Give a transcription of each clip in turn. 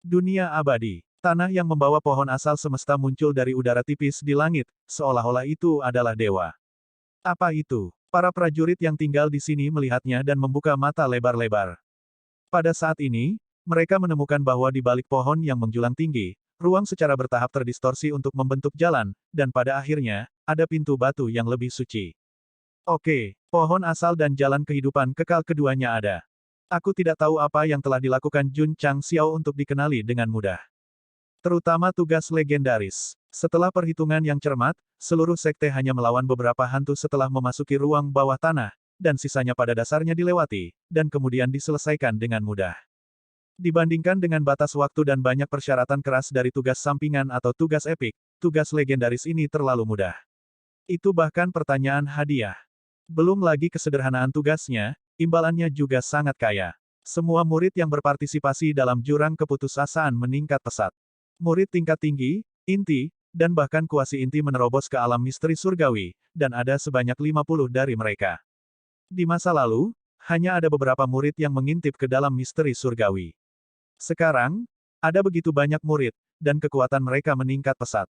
Dunia abadi. Tanah yang membawa pohon asal semesta muncul dari udara tipis di langit, seolah-olah itu adalah dewa. Apa itu? Para prajurit yang tinggal di sini melihatnya dan membuka mata lebar-lebar. Pada saat ini, mereka menemukan bahwa di balik pohon yang menjulang tinggi, ruang secara bertahap terdistorsi untuk membentuk jalan, dan pada akhirnya, ada pintu batu yang lebih suci. Oke, pohon asal dan jalan kehidupan kekal keduanya ada. Aku tidak tahu apa yang telah dilakukan Jun Chang Xiao untuk dikenali dengan mudah. Terutama tugas legendaris. Setelah perhitungan yang cermat, seluruh sekte hanya melawan beberapa hantu setelah memasuki ruang bawah tanah, dan sisanya pada dasarnya dilewati, dan kemudian diselesaikan dengan mudah. Dibandingkan dengan batas waktu dan banyak persyaratan keras dari tugas sampingan atau tugas epik, tugas legendaris ini terlalu mudah. Itu bahkan pertanyaan hadiah. Belum lagi kesederhanaan tugasnya, imbalannya juga sangat kaya. Semua murid yang berpartisipasi dalam jurang keputusasaan meningkat pesat. Murid tingkat tinggi, inti, dan bahkan kuasi inti menerobos ke alam misteri surgawi, dan ada sebanyak 50 dari mereka. Di masa lalu, hanya ada beberapa murid yang mengintip ke dalam misteri surgawi. Sekarang, ada begitu banyak murid, dan kekuatan mereka meningkat pesat.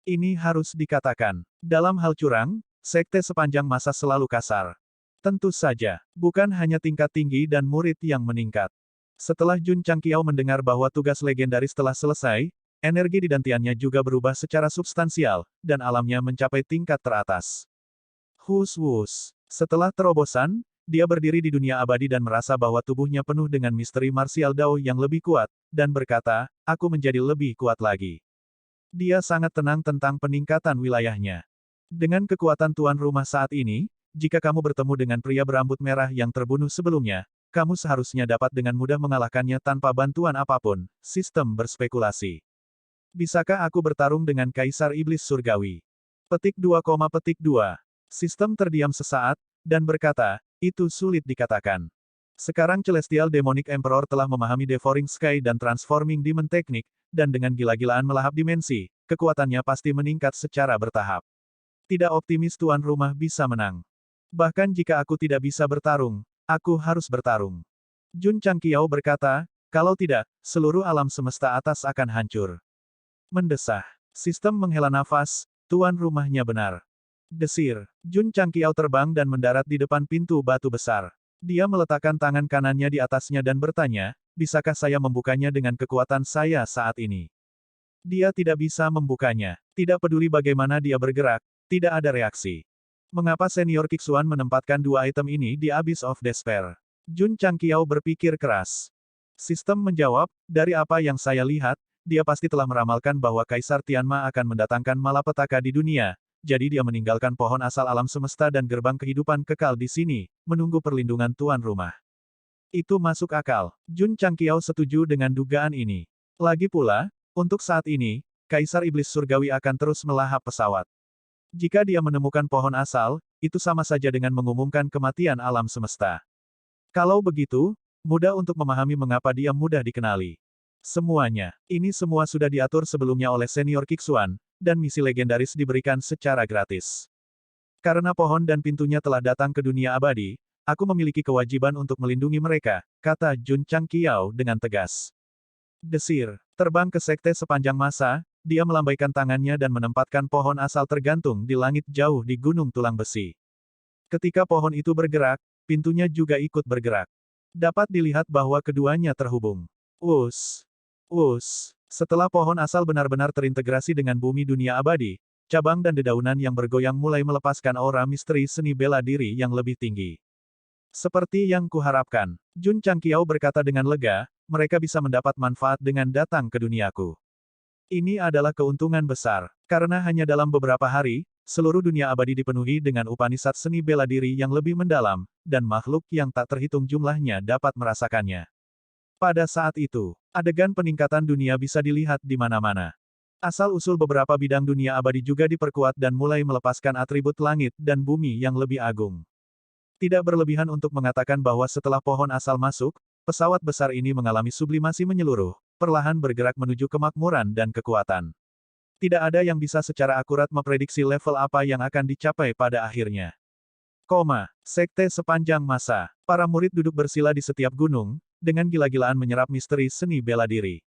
Ini harus dikatakan, dalam hal curang, sekte sepanjang masa selalu kasar. Tentu saja, bukan hanya tingkat tinggi dan murid yang meningkat. Setelah Jun Changqiao mendengar bahwa tugas legendaris telah selesai, energi di dantiannya juga berubah secara substansial, dan alamnya mencapai tingkat teratas. Hus-hus. Setelah terobosan, dia berdiri di dunia abadi dan merasa bahwa tubuhnya penuh dengan misteri martial Dao yang lebih kuat, dan berkata, aku menjadi lebih kuat lagi. Dia sangat tenang tentang peningkatan wilayahnya. Dengan kekuatan tuan rumah saat ini, jika kamu bertemu dengan pria berambut merah yang terbunuh sebelumnya, kamu seharusnya dapat dengan mudah mengalahkannya tanpa bantuan apapun. Sistem berspekulasi. Bisakah aku bertarung dengan Kaisar Iblis Surgawi? Petik 2, petik 2. Sistem terdiam sesaat, dan berkata, itu sulit dikatakan. Sekarang Celestial Demonic Emperor telah memahami Devouring Sky dan Transforming Demon Technique, dan dengan gila-gilaan melahap dimensi, kekuatannya pasti meningkat secara bertahap. Tidak optimis tuan rumah bisa menang. Bahkan jika aku tidak bisa bertarung, aku harus bertarung. Jun Changqiao berkata, kalau tidak, seluruh alam semesta atas akan hancur. Mendesah. Sistem menghela nafas, tuan rumahnya benar. Desir. Jun Changqiao terbang dan mendarat di depan pintu batu besar. Dia meletakkan tangan kanannya di atasnya dan bertanya, bisakah saya membukanya dengan kekuatan saya saat ini? Dia tidak bisa membukanya. Tidak peduli bagaimana dia bergerak, tidak ada reaksi. Mengapa Senior Kixuan menempatkan dua item ini di Abyss of Despair? Jun Changqiao berpikir keras. Sistem menjawab, dari apa yang saya lihat, dia pasti telah meramalkan bahwa Kaisar Tianma akan mendatangkan malapetaka di dunia, jadi dia meninggalkan pohon asal alam semesta dan gerbang kehidupan kekal di sini, menunggu perlindungan tuan rumah. Itu masuk akal. Jun Changqiao setuju dengan dugaan ini. Lagi pula, untuk saat ini, Kaisar Iblis Surgawi akan terus melahap pesawat. Jika dia menemukan pohon asal, itu sama saja dengan mengumumkan kematian alam semesta. Kalau begitu, mudah untuk memahami mengapa dia mudah dikenali. Semuanya, ini semua sudah diatur sebelumnya oleh Senior Kixuan, dan misi legendaris diberikan secara gratis. Karena pohon dan pintunya telah datang ke dunia abadi, aku memiliki kewajiban untuk melindungi mereka, kata Jun Changqiao dengan tegas. Desir, terbang ke sekte sepanjang masa, dia melambaikan tangannya dan menempatkan pohon asal tergantung di langit jauh di gunung tulang besi. Ketika pohon itu bergerak, pintunya juga ikut bergerak. Dapat dilihat bahwa keduanya terhubung. Us. Us. Setelah pohon asal benar-benar terintegrasi dengan bumi dunia abadi, cabang dan dedaunan yang bergoyang mulai melepaskan aura misteri seni bela diri yang lebih tinggi. Seperti yang kuharapkan, Jun Changqiao berkata dengan lega, mereka bisa mendapat manfaat dengan datang ke duniaku. Ini adalah keuntungan besar, karena hanya dalam beberapa hari, seluruh dunia abadi dipenuhi dengan Upanishad seni bela diri yang lebih mendalam, dan makhluk yang tak terhitung jumlahnya dapat merasakannya. Pada saat itu, adegan peningkatan dunia bisa dilihat di mana-mana. Asal-usul beberapa bidang dunia abadi juga diperkuat dan mulai melepaskan atribut langit dan bumi yang lebih agung. Tidak berlebihan untuk mengatakan bahwa setelah pohon asal masuk, pesawat besar ini mengalami sublimasi menyeluruh, perlahan bergerak menuju kemakmuran dan kekuatan. Tidak ada yang bisa secara akurat memprediksi level apa yang akan dicapai pada akhirnya. Sekte sepanjang masa. Para murid duduk bersila di setiap gunung, dengan gila-gilaan menyerap misteri seni bela diri.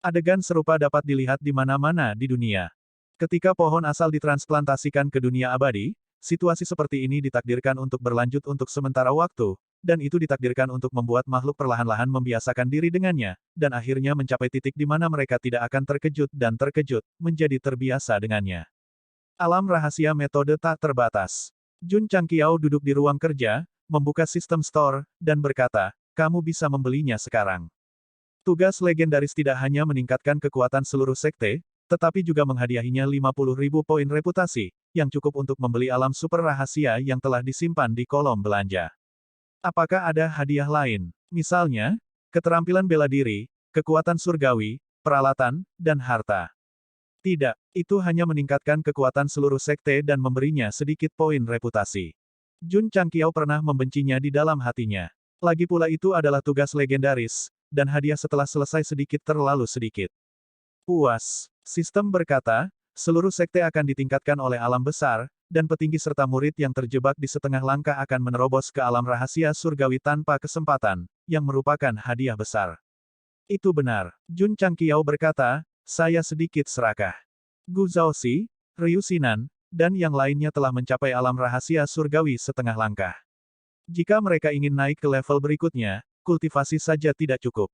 Adegan serupa dapat dilihat di mana-mana di dunia. Ketika pohon asal ditransplantasikan ke dunia abadi, situasi seperti ini ditakdirkan untuk berlanjut untuk sementara waktu, dan itu ditakdirkan untuk membuat makhluk perlahan-lahan membiasakan diri dengannya, dan akhirnya mencapai titik di mana mereka tidak akan terkejut dan terkejut, menjadi terbiasa dengannya. Alam rahasia metode tak terbatas. Jun Changqiao duduk di ruang kerja, membuka sistem store, dan berkata, kamu bisa membelinya sekarang. Tugas legendaris tidak hanya meningkatkan kekuatan seluruh sekte, tetapi juga menghadiahinya 50.000 poin reputasi, yang cukup untuk membeli alam super rahasia yang telah disimpan di kolom belanja. Apakah ada hadiah lain? Misalnya, keterampilan bela diri, kekuatan surgawi, peralatan, dan harta. Tidak, itu hanya meningkatkan kekuatan seluruh sekte dan memberinya sedikit poin reputasi. Jun Changqiao pernah membencinya di dalam hatinya. Lagi pula itu adalah tugas legendaris, dan hadiah setelah selesai sedikit terlalu sedikit. Puas. Sistem berkata, seluruh sekte akan ditingkatkan oleh alam besar, dan petinggi serta murid yang terjebak di setengah langkah akan menerobos ke alam rahasia surgawi tanpa kesempatan, yang merupakan hadiah besar. Itu benar. Jun Changqiao berkata, saya sedikit serakah. Gu Zhaoxi, Ryu Xinan, dan yang lainnya telah mencapai alam rahasia surgawi setengah langkah. Jika mereka ingin naik ke level berikutnya, kultivasi saja tidak cukup.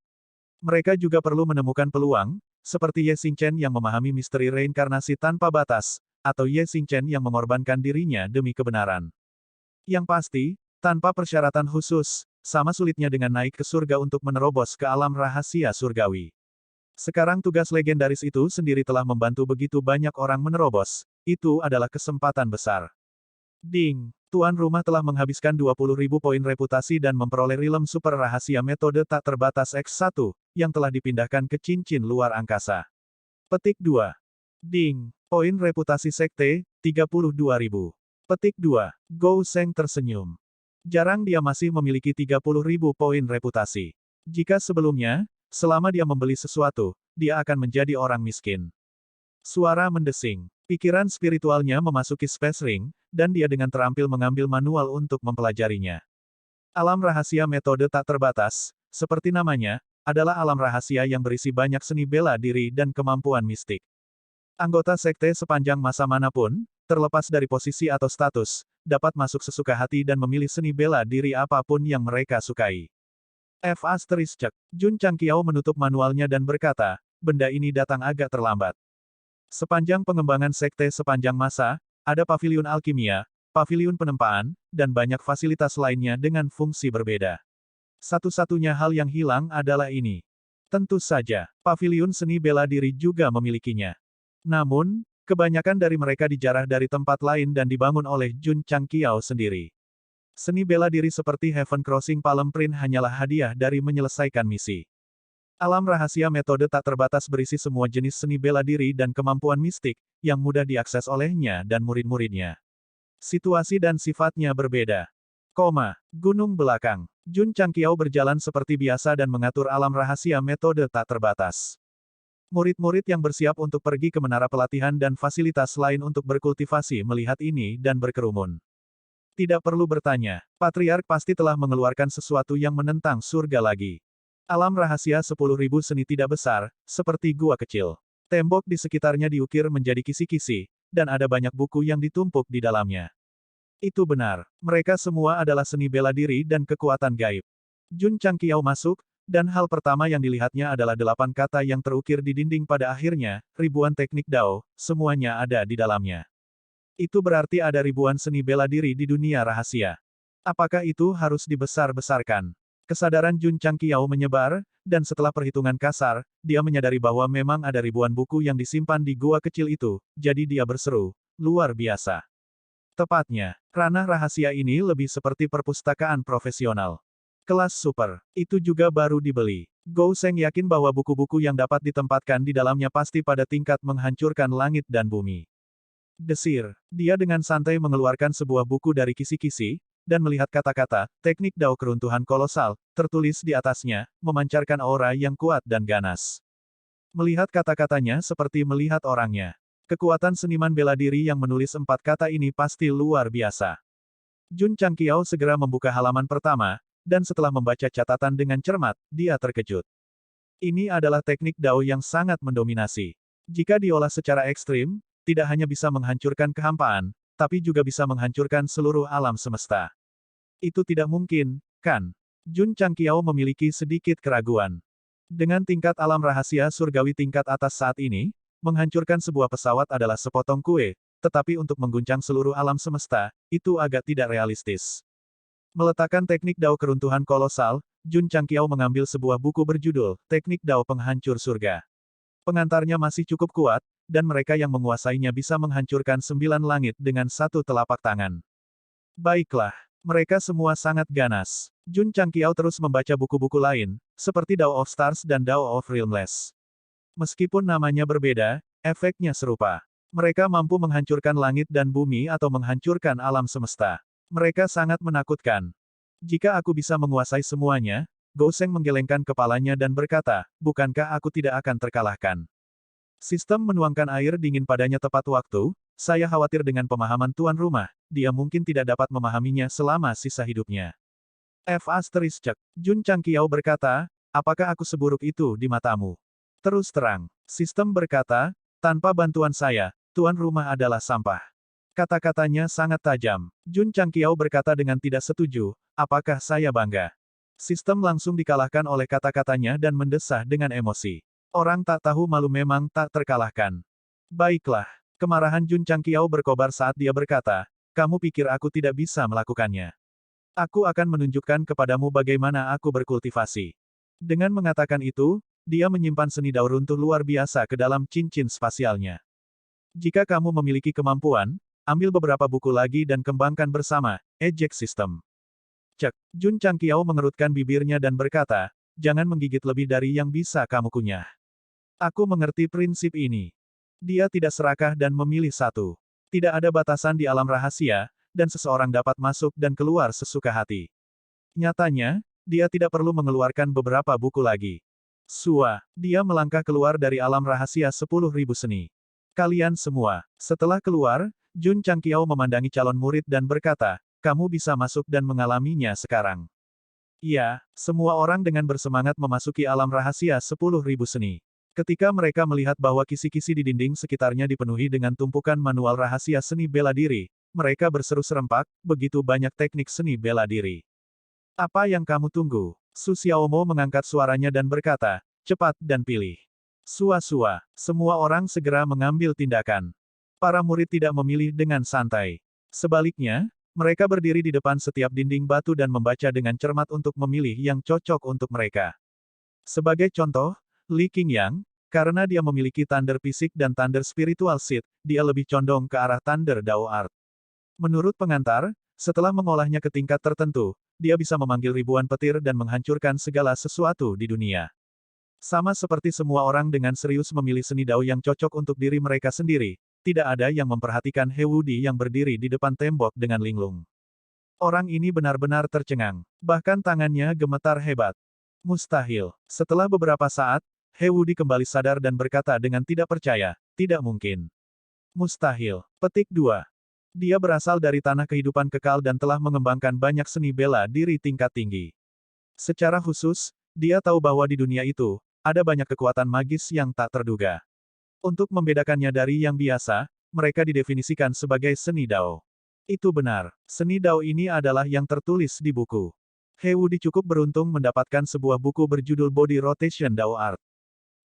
Mereka juga perlu menemukan peluang, seperti Ye Xingchen yang memahami misteri reinkarnasi tanpa batas, atau Ye Xingchen yang mengorbankan dirinya demi kebenaran. Yang pasti, tanpa persyaratan khusus, sama sulitnya dengan naik ke surga untuk menerobos ke alam rahasia surgawi. Sekarang tugas legendaris itu sendiri telah membantu begitu banyak orang menerobos, itu adalah kesempatan besar. Ding! Tuan rumah telah menghabiskan 20.000 poin reputasi dan memperoleh rilem super rahasia metode tak terbatas X1, yang telah dipindahkan ke cincin luar angkasa. Petik 2. Ding! Poin reputasi sekte, 32.000. Petik 2. Gou Sheng tersenyum. Jarang dia masih memiliki 30.000 poin reputasi. Jika sebelumnya, selama dia membeli sesuatu, dia akan menjadi orang miskin. Suara mendesing. Pikiran spiritualnya memasuki Space Ring, dan dia dengan terampil mengambil manual untuk mempelajarinya. Alam rahasia metode tak terbatas, seperti namanya, adalah alam rahasia yang berisi banyak seni bela diri dan kemampuan mistik. Anggota sekte sepanjang masa manapun, terlepas dari posisi atau status, dapat masuk sesuka hati dan memilih seni bela diri apapun yang mereka sukai. Jun Changqiao menutup manualnya dan berkata, benda ini datang agak terlambat. Sepanjang pengembangan sekte sepanjang masa, ada paviliun alkimia, paviliun penempaan, dan banyak fasilitas lainnya dengan fungsi berbeda. Satu-satunya hal yang hilang adalah ini. Tentu saja, paviliun seni bela diri juga memilikinya. Namun, kebanyakan dari mereka dijarah dari tempat lain dan dibangun oleh Jun Changqiao sendiri. Seni bela diri seperti Heaven Crossing Palm Print hanyalah hadiah dari menyelesaikan misi. Alam rahasia metode tak terbatas berisi semua jenis seni bela diri dan kemampuan mistik, yang mudah diakses olehnya dan murid-muridnya. Situasi dan sifatnya berbeda. Gunung belakang. Jun Changqiao berjalan seperti biasa dan mengatur alam rahasia metode tak terbatas. Murid-murid yang bersiap untuk pergi ke menara pelatihan dan fasilitas lain untuk berkultivasi melihat ini dan berkerumun. Tidak perlu bertanya, Patriark pasti telah mengeluarkan sesuatu yang menentang surga lagi. Alam rahasia 10.000 seni tidak besar, seperti gua kecil. Tembok di sekitarnya diukir menjadi kisi-kisi, dan ada banyak buku yang ditumpuk di dalamnya. Itu benar, mereka semua adalah seni bela diri dan kekuatan gaib. Jun Changqiao masuk, dan hal pertama yang dilihatnya adalah 8 kata yang terukir di dinding pada akhirnya, ribuan teknik Dao, semuanya ada di dalamnya. Itu berarti ada ribuan seni bela diri di dunia rahasia. Apakah itu harus dibesar-besarkan? Kesadaran Jun Changqiao menyebar, dan setelah perhitungan kasar, dia menyadari bahwa memang ada ribuan buku yang disimpan di gua kecil itu, jadi dia berseru, luar biasa. Tepatnya, ranah rahasia ini lebih seperti perpustakaan profesional. Kelas super, itu juga baru dibeli. Gou Sheng yakin bahwa buku-buku yang dapat ditempatkan di dalamnya pasti pada tingkat menghancurkan langit dan bumi. Desir, dia dengan santai mengeluarkan sebuah buku dari kisi-kisi, dan melihat kata-kata, teknik Dao keruntuhan kolosal, tertulis di atasnya, memancarkan aura yang kuat dan ganas. Melihat kata-katanya seperti melihat orangnya. Kekuatan seniman bela diri yang menulis 4 kata ini pasti luar biasa. Jun Changqiao segera membuka halaman pertama, dan setelah membaca catatan dengan cermat, dia terkejut. Ini adalah teknik Dao yang sangat mendominasi. Jika diolah secara ekstrim, tidak hanya bisa menghancurkan kehampaan, tapi juga bisa menghancurkan seluruh alam semesta. Itu tidak mungkin, kan? Jun Changqiao memiliki sedikit keraguan. Dengan tingkat alam rahasia surgawi tingkat atas saat ini, menghancurkan sebuah pesawat adalah sepotong kue, tetapi untuk mengguncang seluruh alam semesta, itu agak tidak realistis. Meletakkan teknik Dao keruntuhan kolosal, Jun Changqiao mengambil sebuah buku berjudul, Teknik Dao Penghancur Surga. Pengantarnya masih cukup kuat, dan mereka yang menguasainya bisa menghancurkan 9 langit dengan satu telapak tangan. Baiklah, mereka semua sangat ganas. Jun Changqiao terus membaca buku-buku lain, seperti Dao of Stars dan Dao of Realmless. Meskipun namanya berbeda, efeknya serupa. Mereka mampu menghancurkan langit dan bumi atau menghancurkan alam semesta. Mereka sangat menakutkan. Jika aku bisa menguasai semuanya, Gou Sheng menggelengkan kepalanya dan berkata, bukankah aku tidak akan terkalahkan? Sistem menuangkan air dingin padanya tepat waktu, saya khawatir dengan pemahaman tuan rumah, dia mungkin tidak dapat memahaminya selama sisa hidupnya. Jun Changqiao berkata, apakah aku seburuk itu di matamu? Terus terang, sistem berkata, tanpa bantuan saya, tuan rumah adalah sampah. Kata-katanya sangat tajam. Jun Changqiao berkata dengan tidak setuju, apakah saya bangga? Sistem langsung dikalahkan oleh kata-katanya dan mendesah dengan emosi. Orang tak tahu malu memang tak terkalahkan. Baiklah. Kemarahan Jun Changqiao berkobar saat dia berkata, kamu pikir aku tidak bisa melakukannya? Aku akan menunjukkan kepadamu bagaimana aku berkultivasi. Dengan mengatakan itu, dia menyimpan seni Dao runtuh luar biasa ke dalam cincin spasialnya. Jika kamu memiliki kemampuan, ambil beberapa buku lagi dan kembangkan bersama, eject system. Jun Changqiao mengerutkan bibirnya dan berkata, jangan menggigit lebih dari yang bisa kamu kunyah. Aku mengerti prinsip ini. Dia tidak serakah dan memilih satu. Tidak ada batasan di alam rahasia, dan seseorang dapat masuk dan keluar sesuka hati. Nyatanya, dia tidak perlu mengeluarkan beberapa buku lagi. Dia melangkah keluar dari alam rahasia 10.000 seni. Kalian semua. Setelah keluar, Jun Changqiao memandangi calon murid dan berkata, kamu bisa masuk dan mengalaminya sekarang. Ya, semua orang dengan bersemangat memasuki alam rahasia 10.000 seni. Ketika mereka melihat bahwa kisi-kisi di dinding sekitarnya dipenuhi dengan tumpukan manual rahasia seni bela diri, mereka berseru serempak, begitu banyak teknik seni bela diri. Apa yang kamu tunggu? Su Xiaomo mengangkat suaranya dan berkata, cepat dan pilih. Semua orang segera mengambil tindakan. Para murid tidak memilih dengan santai. Sebaliknya, mereka berdiri di depan setiap dinding batu dan membaca dengan cermat untuk memilih yang cocok untuk mereka. Sebagai contoh, Li Qingyang, karena dia memiliki Thunder Fisik dan Thunder Spiritual Seed, dia lebih condong ke arah Thunder Dao Art. Menurut pengantar, setelah mengolahnya ke tingkat tertentu, dia bisa memanggil ribuan petir dan menghancurkan segala sesuatu di dunia. Sama seperti semua orang dengan serius memilih seni Dao yang cocok untuk diri mereka sendiri, tidak ada yang memperhatikan He Wudi yang berdiri di depan tembok dengan linglung. Orang ini benar-benar tercengang. Bahkan tangannya gemetar hebat. Mustahil. Setelah beberapa saat, He Wudi kembali sadar dan berkata dengan tidak percaya, tidak mungkin. Mustahil. Petik 2. Dia berasal dari tanah kehidupan kekal dan telah mengembangkan banyak seni bela diri tingkat tinggi. Secara khusus, dia tahu bahwa di dunia itu, ada banyak kekuatan magis yang tak terduga. Untuk membedakannya dari yang biasa, mereka didefinisikan sebagai seni Dao. Itu benar. Seni Dao ini adalah yang tertulis di buku. He Wudi cukup beruntung mendapatkan sebuah buku berjudul Body Rotation Dao Art.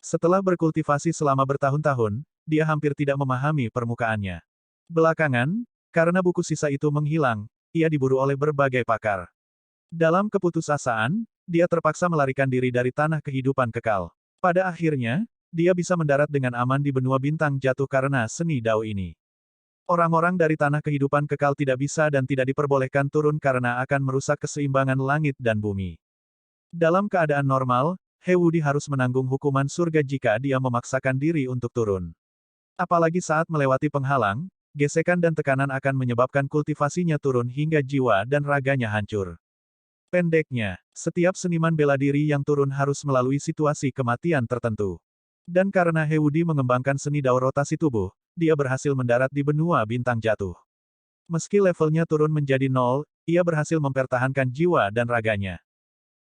Setelah berkultivasi selama bertahun-tahun, dia hampir tidak memahami permukaannya. Belakangan, karena buku sisa itu menghilang, ia diburu oleh berbagai pakar. Dalam keputusasaan, dia terpaksa melarikan diri dari tanah kehidupan kekal. Pada akhirnya, dia bisa mendarat dengan aman di benua bintang jatuh karena seni Dao ini. Orang-orang dari tanah kehidupan kekal tidak bisa dan tidak diperbolehkan turun karena akan merusak keseimbangan langit dan bumi. Dalam keadaan normal, He Wudi harus menanggung hukuman surga jika dia memaksakan diri untuk turun. Apalagi saat melewati penghalang, gesekan dan tekanan akan menyebabkan kultivasinya turun hingga jiwa dan raganya hancur. Pendeknya, setiap seniman bela diri yang turun harus melalui situasi kematian tertentu. Dan karena He Wudi mengembangkan seni Dao rotasi tubuh, dia berhasil mendarat di benua bintang jatuh. Meski levelnya turun menjadi 0, ia berhasil mempertahankan jiwa dan raganya.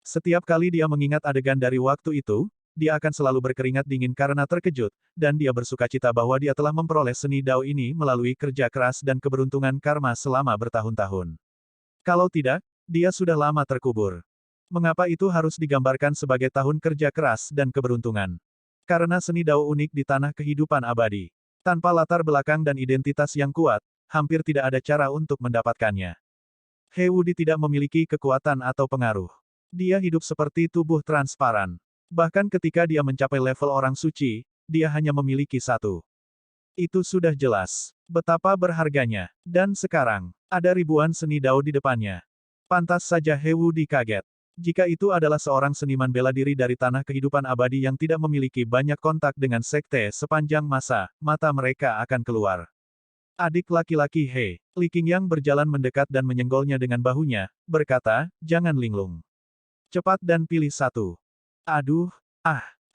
Setiap kali dia mengingat adegan dari waktu itu, dia akan selalu berkeringat dingin karena terkejut, dan dia bersukacita bahwa dia telah memperoleh seni Dao ini melalui kerja keras dan keberuntungan karma selama bertahun-tahun. Kalau tidak, dia sudah lama terkubur. Mengapa itu harus digambarkan sebagai tahun kerja keras dan keberuntungan? Karena seni Dao unik di tanah kehidupan abadi. Tanpa latar belakang dan identitas yang kuat, hampir tidak ada cara untuk mendapatkannya. He Wudi tidak memiliki kekuatan atau pengaruh. Dia hidup seperti tubuh transparan. Bahkan ketika dia mencapai level orang suci, dia hanya memiliki satu. Itu sudah jelas. Betapa berharganya. Dan sekarang, ada ribuan seni Dao di depannya. Pantas saja He Wudi kaget. Jika itu adalah seorang seniman bela diri dari tanah kehidupan abadi yang tidak memiliki banyak kontak dengan sekte sepanjang masa, mata mereka akan keluar. Adik laki-laki He, Li Qingyang berjalan mendekat dan menyenggolnya dengan bahunya, berkata, jangan linglung. Cepat dan pilih satu. Aduh,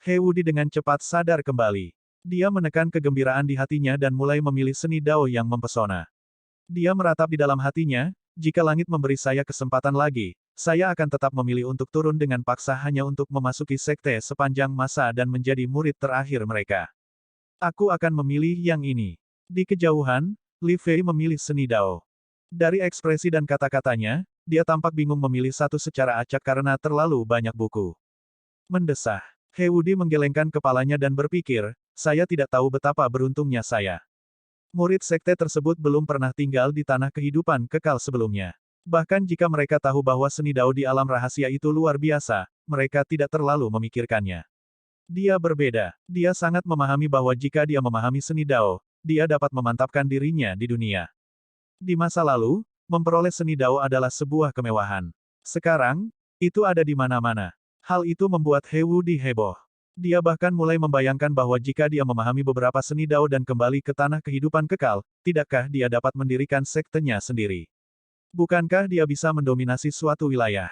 He Wudi dengan cepat sadar kembali. Dia menekan kegembiraan di hatinya dan mulai memilih seni Dao yang mempesona. Dia meratap di dalam hatinya, jika langit memberi saya kesempatan lagi, saya akan tetap memilih untuk turun dengan paksa hanya untuk memasuki sekte sepanjang masa dan menjadi murid terakhir mereka. Aku akan memilih yang ini. Di kejauhan, Li Fei memilih seni Dao. Dari ekspresi dan kata-katanya, dia tampak bingung memilih satu secara acak karena terlalu banyak buku. Mendesah. He Wudi menggelengkan kepalanya dan berpikir, saya tidak tahu betapa beruntungnya saya. Murid sekte tersebut belum pernah tinggal di tanah kehidupan kekal sebelumnya. Bahkan jika mereka tahu bahwa seni Dao di alam rahasia itu luar biasa, mereka tidak terlalu memikirkannya. Dia berbeda. Dia sangat memahami bahwa jika dia memahami seni Dao, dia dapat memantapkan dirinya di dunia. Di masa lalu, memperoleh seni Dao adalah sebuah kemewahan. Sekarang, itu ada di mana-mana. Hal itu membuat He Wudi heboh. Dia bahkan mulai membayangkan bahwa jika dia memahami beberapa seni Dao dan kembali ke tanah kehidupan kekal, tidakkah dia dapat mendirikan sektenya sendiri? Bukankah dia bisa mendominasi suatu wilayah?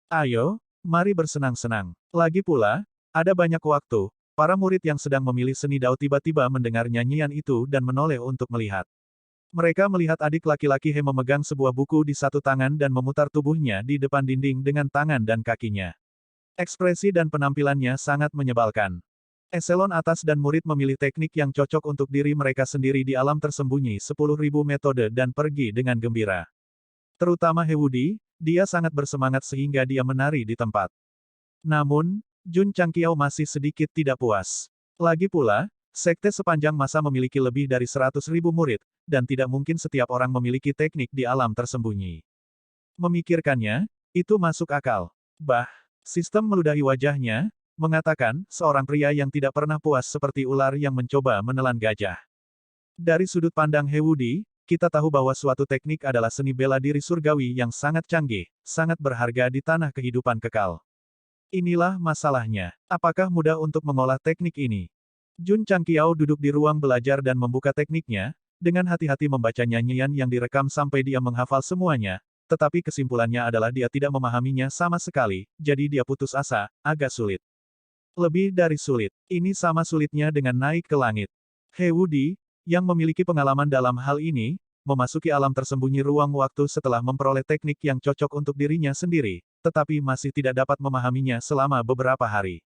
Ayo, mari bersenang-senang. Lagi pula, ada banyak waktu, para murid yang sedang memilih seni Dao tiba-tiba mendengar nyanyian itu dan menoleh untuk melihat. Mereka melihat adik laki-laki He memegang sebuah buku di satu tangan dan memutar tubuhnya di depan dinding dengan tangan dan kakinya. Ekspresi dan penampilannya sangat menyebalkan. Eselon atas dan murid memilih teknik yang cocok untuk diri mereka sendiri di alam tersembunyi 10.000 metode dan pergi dengan gembira. Terutama He Wudi, dia sangat bersemangat sehingga dia menari di tempat. Namun, Jun Changqiao masih sedikit tidak puas. Lagi pula, sekte sepanjang masa memiliki lebih dari 100.000 murid, dan tidak mungkin setiap orang memiliki teknik di alam tersembunyi. Memikirkannya, itu masuk akal. Sistem meludahi wajahnya, mengatakan, seorang pria yang tidak pernah puas seperti ular yang mencoba menelan gajah. Dari sudut pandang He Wudi, kita tahu bahwa suatu teknik adalah seni bela diri surgawi yang sangat canggih, sangat berharga di tanah kehidupan kekal. Inilah masalahnya. Apakah mudah untuk mengolah teknik ini? Jun Changqiao duduk di ruang belajar dan membuka tekniknya, dengan hati-hati membaca nyanyian yang direkam sampai dia menghafal semuanya, tetapi kesimpulannya adalah dia tidak memahaminya sama sekali, jadi dia putus asa, agak sulit. Lebih dari sulit, ini sama sulitnya dengan naik ke langit. He Wudi, yang memiliki pengalaman dalam hal ini, memasuki alam tersembunyi ruang waktu setelah memperoleh teknik yang cocok untuk dirinya sendiri, tetapi masih tidak dapat memahaminya selama beberapa hari.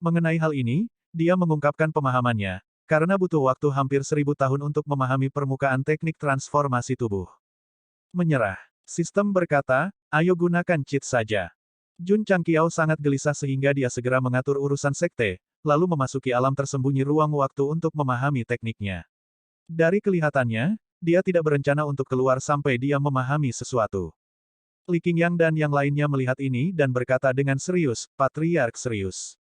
Mengenai hal ini, dia mengungkapkan pemahamannya, karena butuh waktu hampir 1000 tahun untuk memahami permukaan teknik transformasi tubuh. Menyerah. Sistem berkata, ayo gunakan cheat saja. Jun Changqiao sangat gelisah sehingga dia segera mengatur urusan sekte, lalu memasuki alam tersembunyi ruang waktu untuk memahami tekniknya. Dari kelihatannya, dia tidak berencana untuk keluar sampai dia memahami sesuatu. Li Qingyang dan yang lainnya melihat ini dan berkata dengan serius, Patriark serius.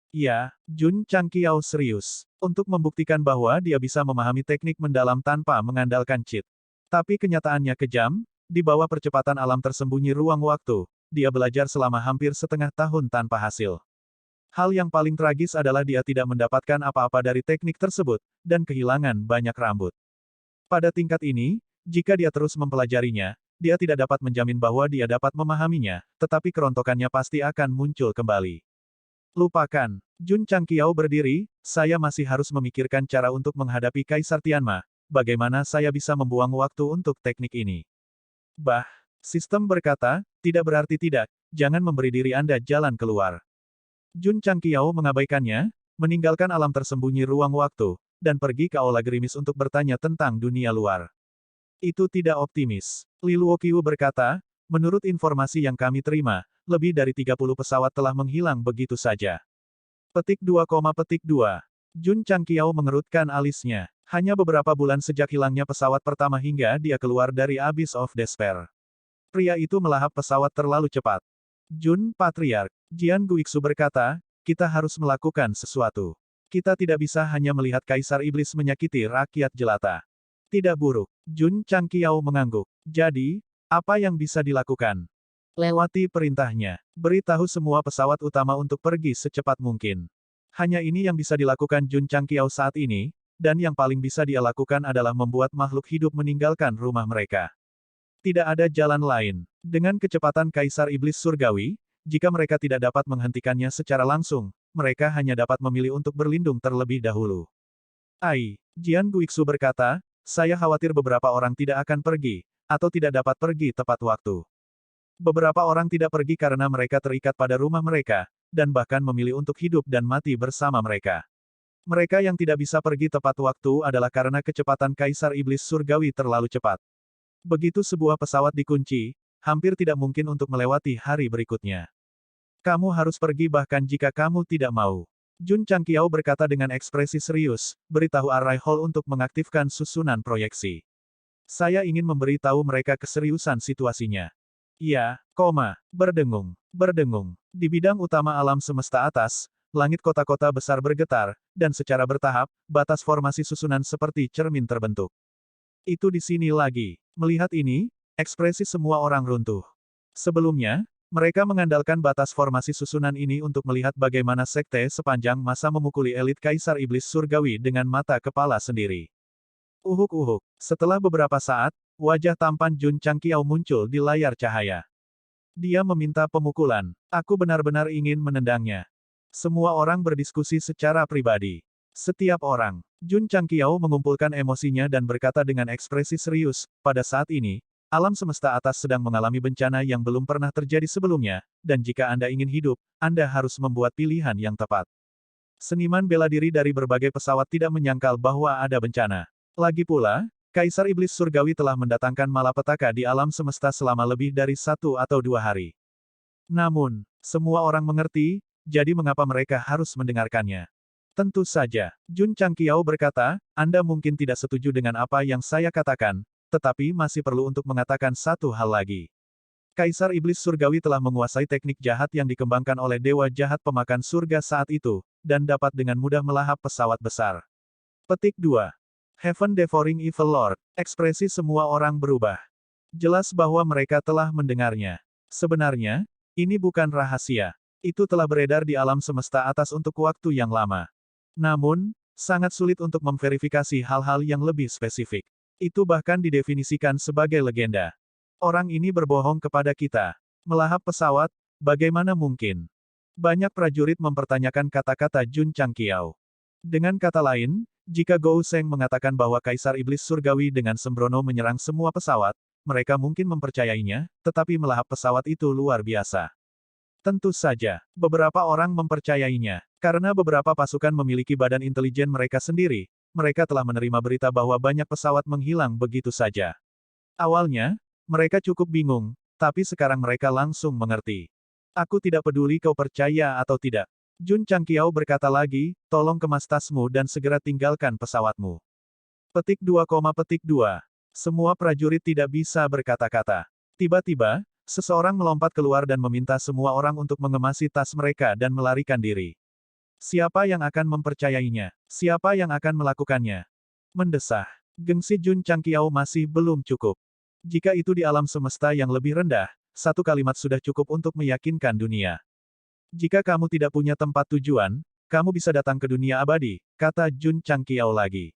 Ya, Jun Changqiao serius. Untuk membuktikan bahwa dia bisa memahami teknik mendalam tanpa mengandalkan cheat. Tapi kenyataannya kejam, di bawah percepatan alam tersembunyi ruang waktu, dia belajar selama hampir setengah tahun tanpa hasil. Hal yang paling tragis adalah dia tidak mendapatkan apa-apa dari teknik tersebut, dan kehilangan banyak rambut. Pada tingkat ini, jika dia terus mempelajarinya, dia tidak dapat menjamin bahwa dia dapat memahaminya, tetapi kerontokannya pasti akan muncul kembali. Lupakan. Jun Changqiao berdiri, saya masih harus memikirkan cara untuk menghadapi Kaisar Tianma, bagaimana saya bisa membuang waktu untuk teknik ini. Sistem berkata, tidak berarti tidak, jangan memberi diri Anda jalan keluar. Jun Changqiao mengabaikannya, meninggalkan alam tersembunyi ruang waktu, dan pergi ke aula gerimis untuk bertanya tentang dunia luar. Itu tidak optimis. Li Luoqiu berkata, menurut informasi yang kami terima, lebih dari 30 pesawat telah menghilang begitu saja. Petik 2, petik 2. Jun Changqiao mengerutkan alisnya. Hanya beberapa bulan sejak hilangnya pesawat pertama hingga dia keluar dari Abyss of Despair. Pria itu melahap pesawat terlalu cepat. Jun, Patriark, Jian Guixu berkata, kita harus melakukan sesuatu. Kita tidak bisa hanya melihat Kaisar Iblis menyakiti rakyat jelata. Tidak buruk. Jun Changqiao mengangguk. Jadi, apa yang bisa dilakukan? Lewati perintahnya. Beritahu semua pesawat utama untuk pergi secepat mungkin. Hanya ini yang bisa dilakukan Jun Changqiao saat ini, dan yang paling bisa dia lakukan adalah membuat makhluk hidup meninggalkan rumah mereka. Tidak ada jalan lain. Dengan kecepatan Kaisar Iblis Surgawi, jika mereka tidak dapat menghentikannya secara langsung, mereka hanya dapat memilih untuk berlindung terlebih dahulu. Jian Guixu berkata, saya khawatir beberapa orang tidak akan pergi, atau tidak dapat pergi tepat waktu. Beberapa orang tidak pergi karena mereka terikat pada rumah mereka, dan bahkan memilih untuk hidup dan mati bersama mereka. Mereka yang tidak bisa pergi tepat waktu adalah karena kecepatan Kaisar Iblis Surgawi terlalu cepat. Begitu sebuah pesawat dikunci, hampir tidak mungkin untuk melewati hari berikutnya. Kamu harus pergi bahkan jika kamu tidak mau. Jun Changqiao berkata dengan ekspresi serius, beritahu Array Hall untuk mengaktifkan susunan proyeksi. Saya ingin memberitahu mereka keseriusan situasinya. Ya, berdengung. Di bidang utama alam semesta atas, langit kota-kota besar bergetar, dan secara bertahap, batas formasi susunan seperti cermin terbentuk. Itu di sini lagi. Melihat ini, ekspresi semua orang runtuh. Sebelumnya, mereka mengandalkan batas formasi susunan ini untuk melihat bagaimana sekte sepanjang masa memukuli elit Kaisar Iblis Surgawi dengan mata kepala sendiri. Uhuk-uhuk. Setelah beberapa saat, wajah tampan Jun Changqiao muncul di layar cahaya. Dia meminta pemukulan. Aku benar-benar ingin menendangnya. Semua orang berdiskusi secara pribadi. Setiap orang. Jun Changqiao mengumpulkan emosinya dan berkata dengan ekspresi serius, pada saat ini, alam semesta atas sedang mengalami bencana yang belum pernah terjadi sebelumnya, dan jika Anda ingin hidup, Anda harus membuat pilihan yang tepat. Seniman bela diri dari berbagai pesawat tidak menyangkal bahwa ada bencana. Lagi pula, Kaisar Iblis Surgawi telah mendatangkan malapetaka di alam semesta selama lebih dari 1 atau 2 hari. Namun, semua orang mengerti, jadi mengapa mereka harus mendengarkannya? Tentu saja, Jun Changqiao berkata, Anda mungkin tidak setuju dengan apa yang saya katakan, tetapi masih perlu untuk mengatakan satu hal lagi. Kaisar Iblis Surgawi telah menguasai teknik jahat yang dikembangkan oleh Dewa Jahat Pemakan Surga saat itu, dan dapat dengan mudah melahap pesawat besar. Petik 2. Heaven Devouring Evil Lord. Ekspresi semua orang berubah. Jelas bahwa mereka telah mendengarnya. Sebenarnya, ini bukan rahasia. Itu telah beredar di alam semesta atas untuk waktu yang lama. Namun, sangat sulit untuk memverifikasi hal-hal yang lebih spesifik. Itu bahkan didefinisikan sebagai legenda. Orang ini berbohong kepada kita. Melahap pesawat, bagaimana mungkin? Banyak prajurit mempertanyakan kata-kata Jun Changqiao. Dengan kata lain, jika Gou Sheng mengatakan bahwa Kaisar Iblis Surgawi dengan sembrono menyerang semua pesawat, mereka mungkin mempercayainya, tetapi melahap pesawat itu luar biasa. Tentu saja, beberapa orang mempercayainya. Karena beberapa pasukan memiliki badan intelijen mereka sendiri, mereka telah menerima berita bahwa banyak pesawat menghilang begitu saja. Awalnya, mereka cukup bingung, tapi sekarang mereka langsung mengerti. Aku tidak peduli kau percaya atau tidak. Jun Changqiao berkata lagi, tolong kemas tasmu dan segera tinggalkan pesawatmu. Petik 2, petik 2. Semua prajurit tidak bisa berkata-kata. Tiba-tiba, seseorang melompat keluar dan meminta semua orang untuk mengemasi tas mereka dan melarikan diri. Siapa yang akan mempercayainya? Siapa yang akan melakukannya? Mendesah. Gengsi Jun Changqiao masih belum cukup. Jika itu di alam semesta yang lebih rendah, satu kalimat sudah cukup untuk meyakinkan dunia. Jika kamu tidak punya tempat tujuan, kamu bisa datang ke dunia abadi, kata Jun Changqiao lagi.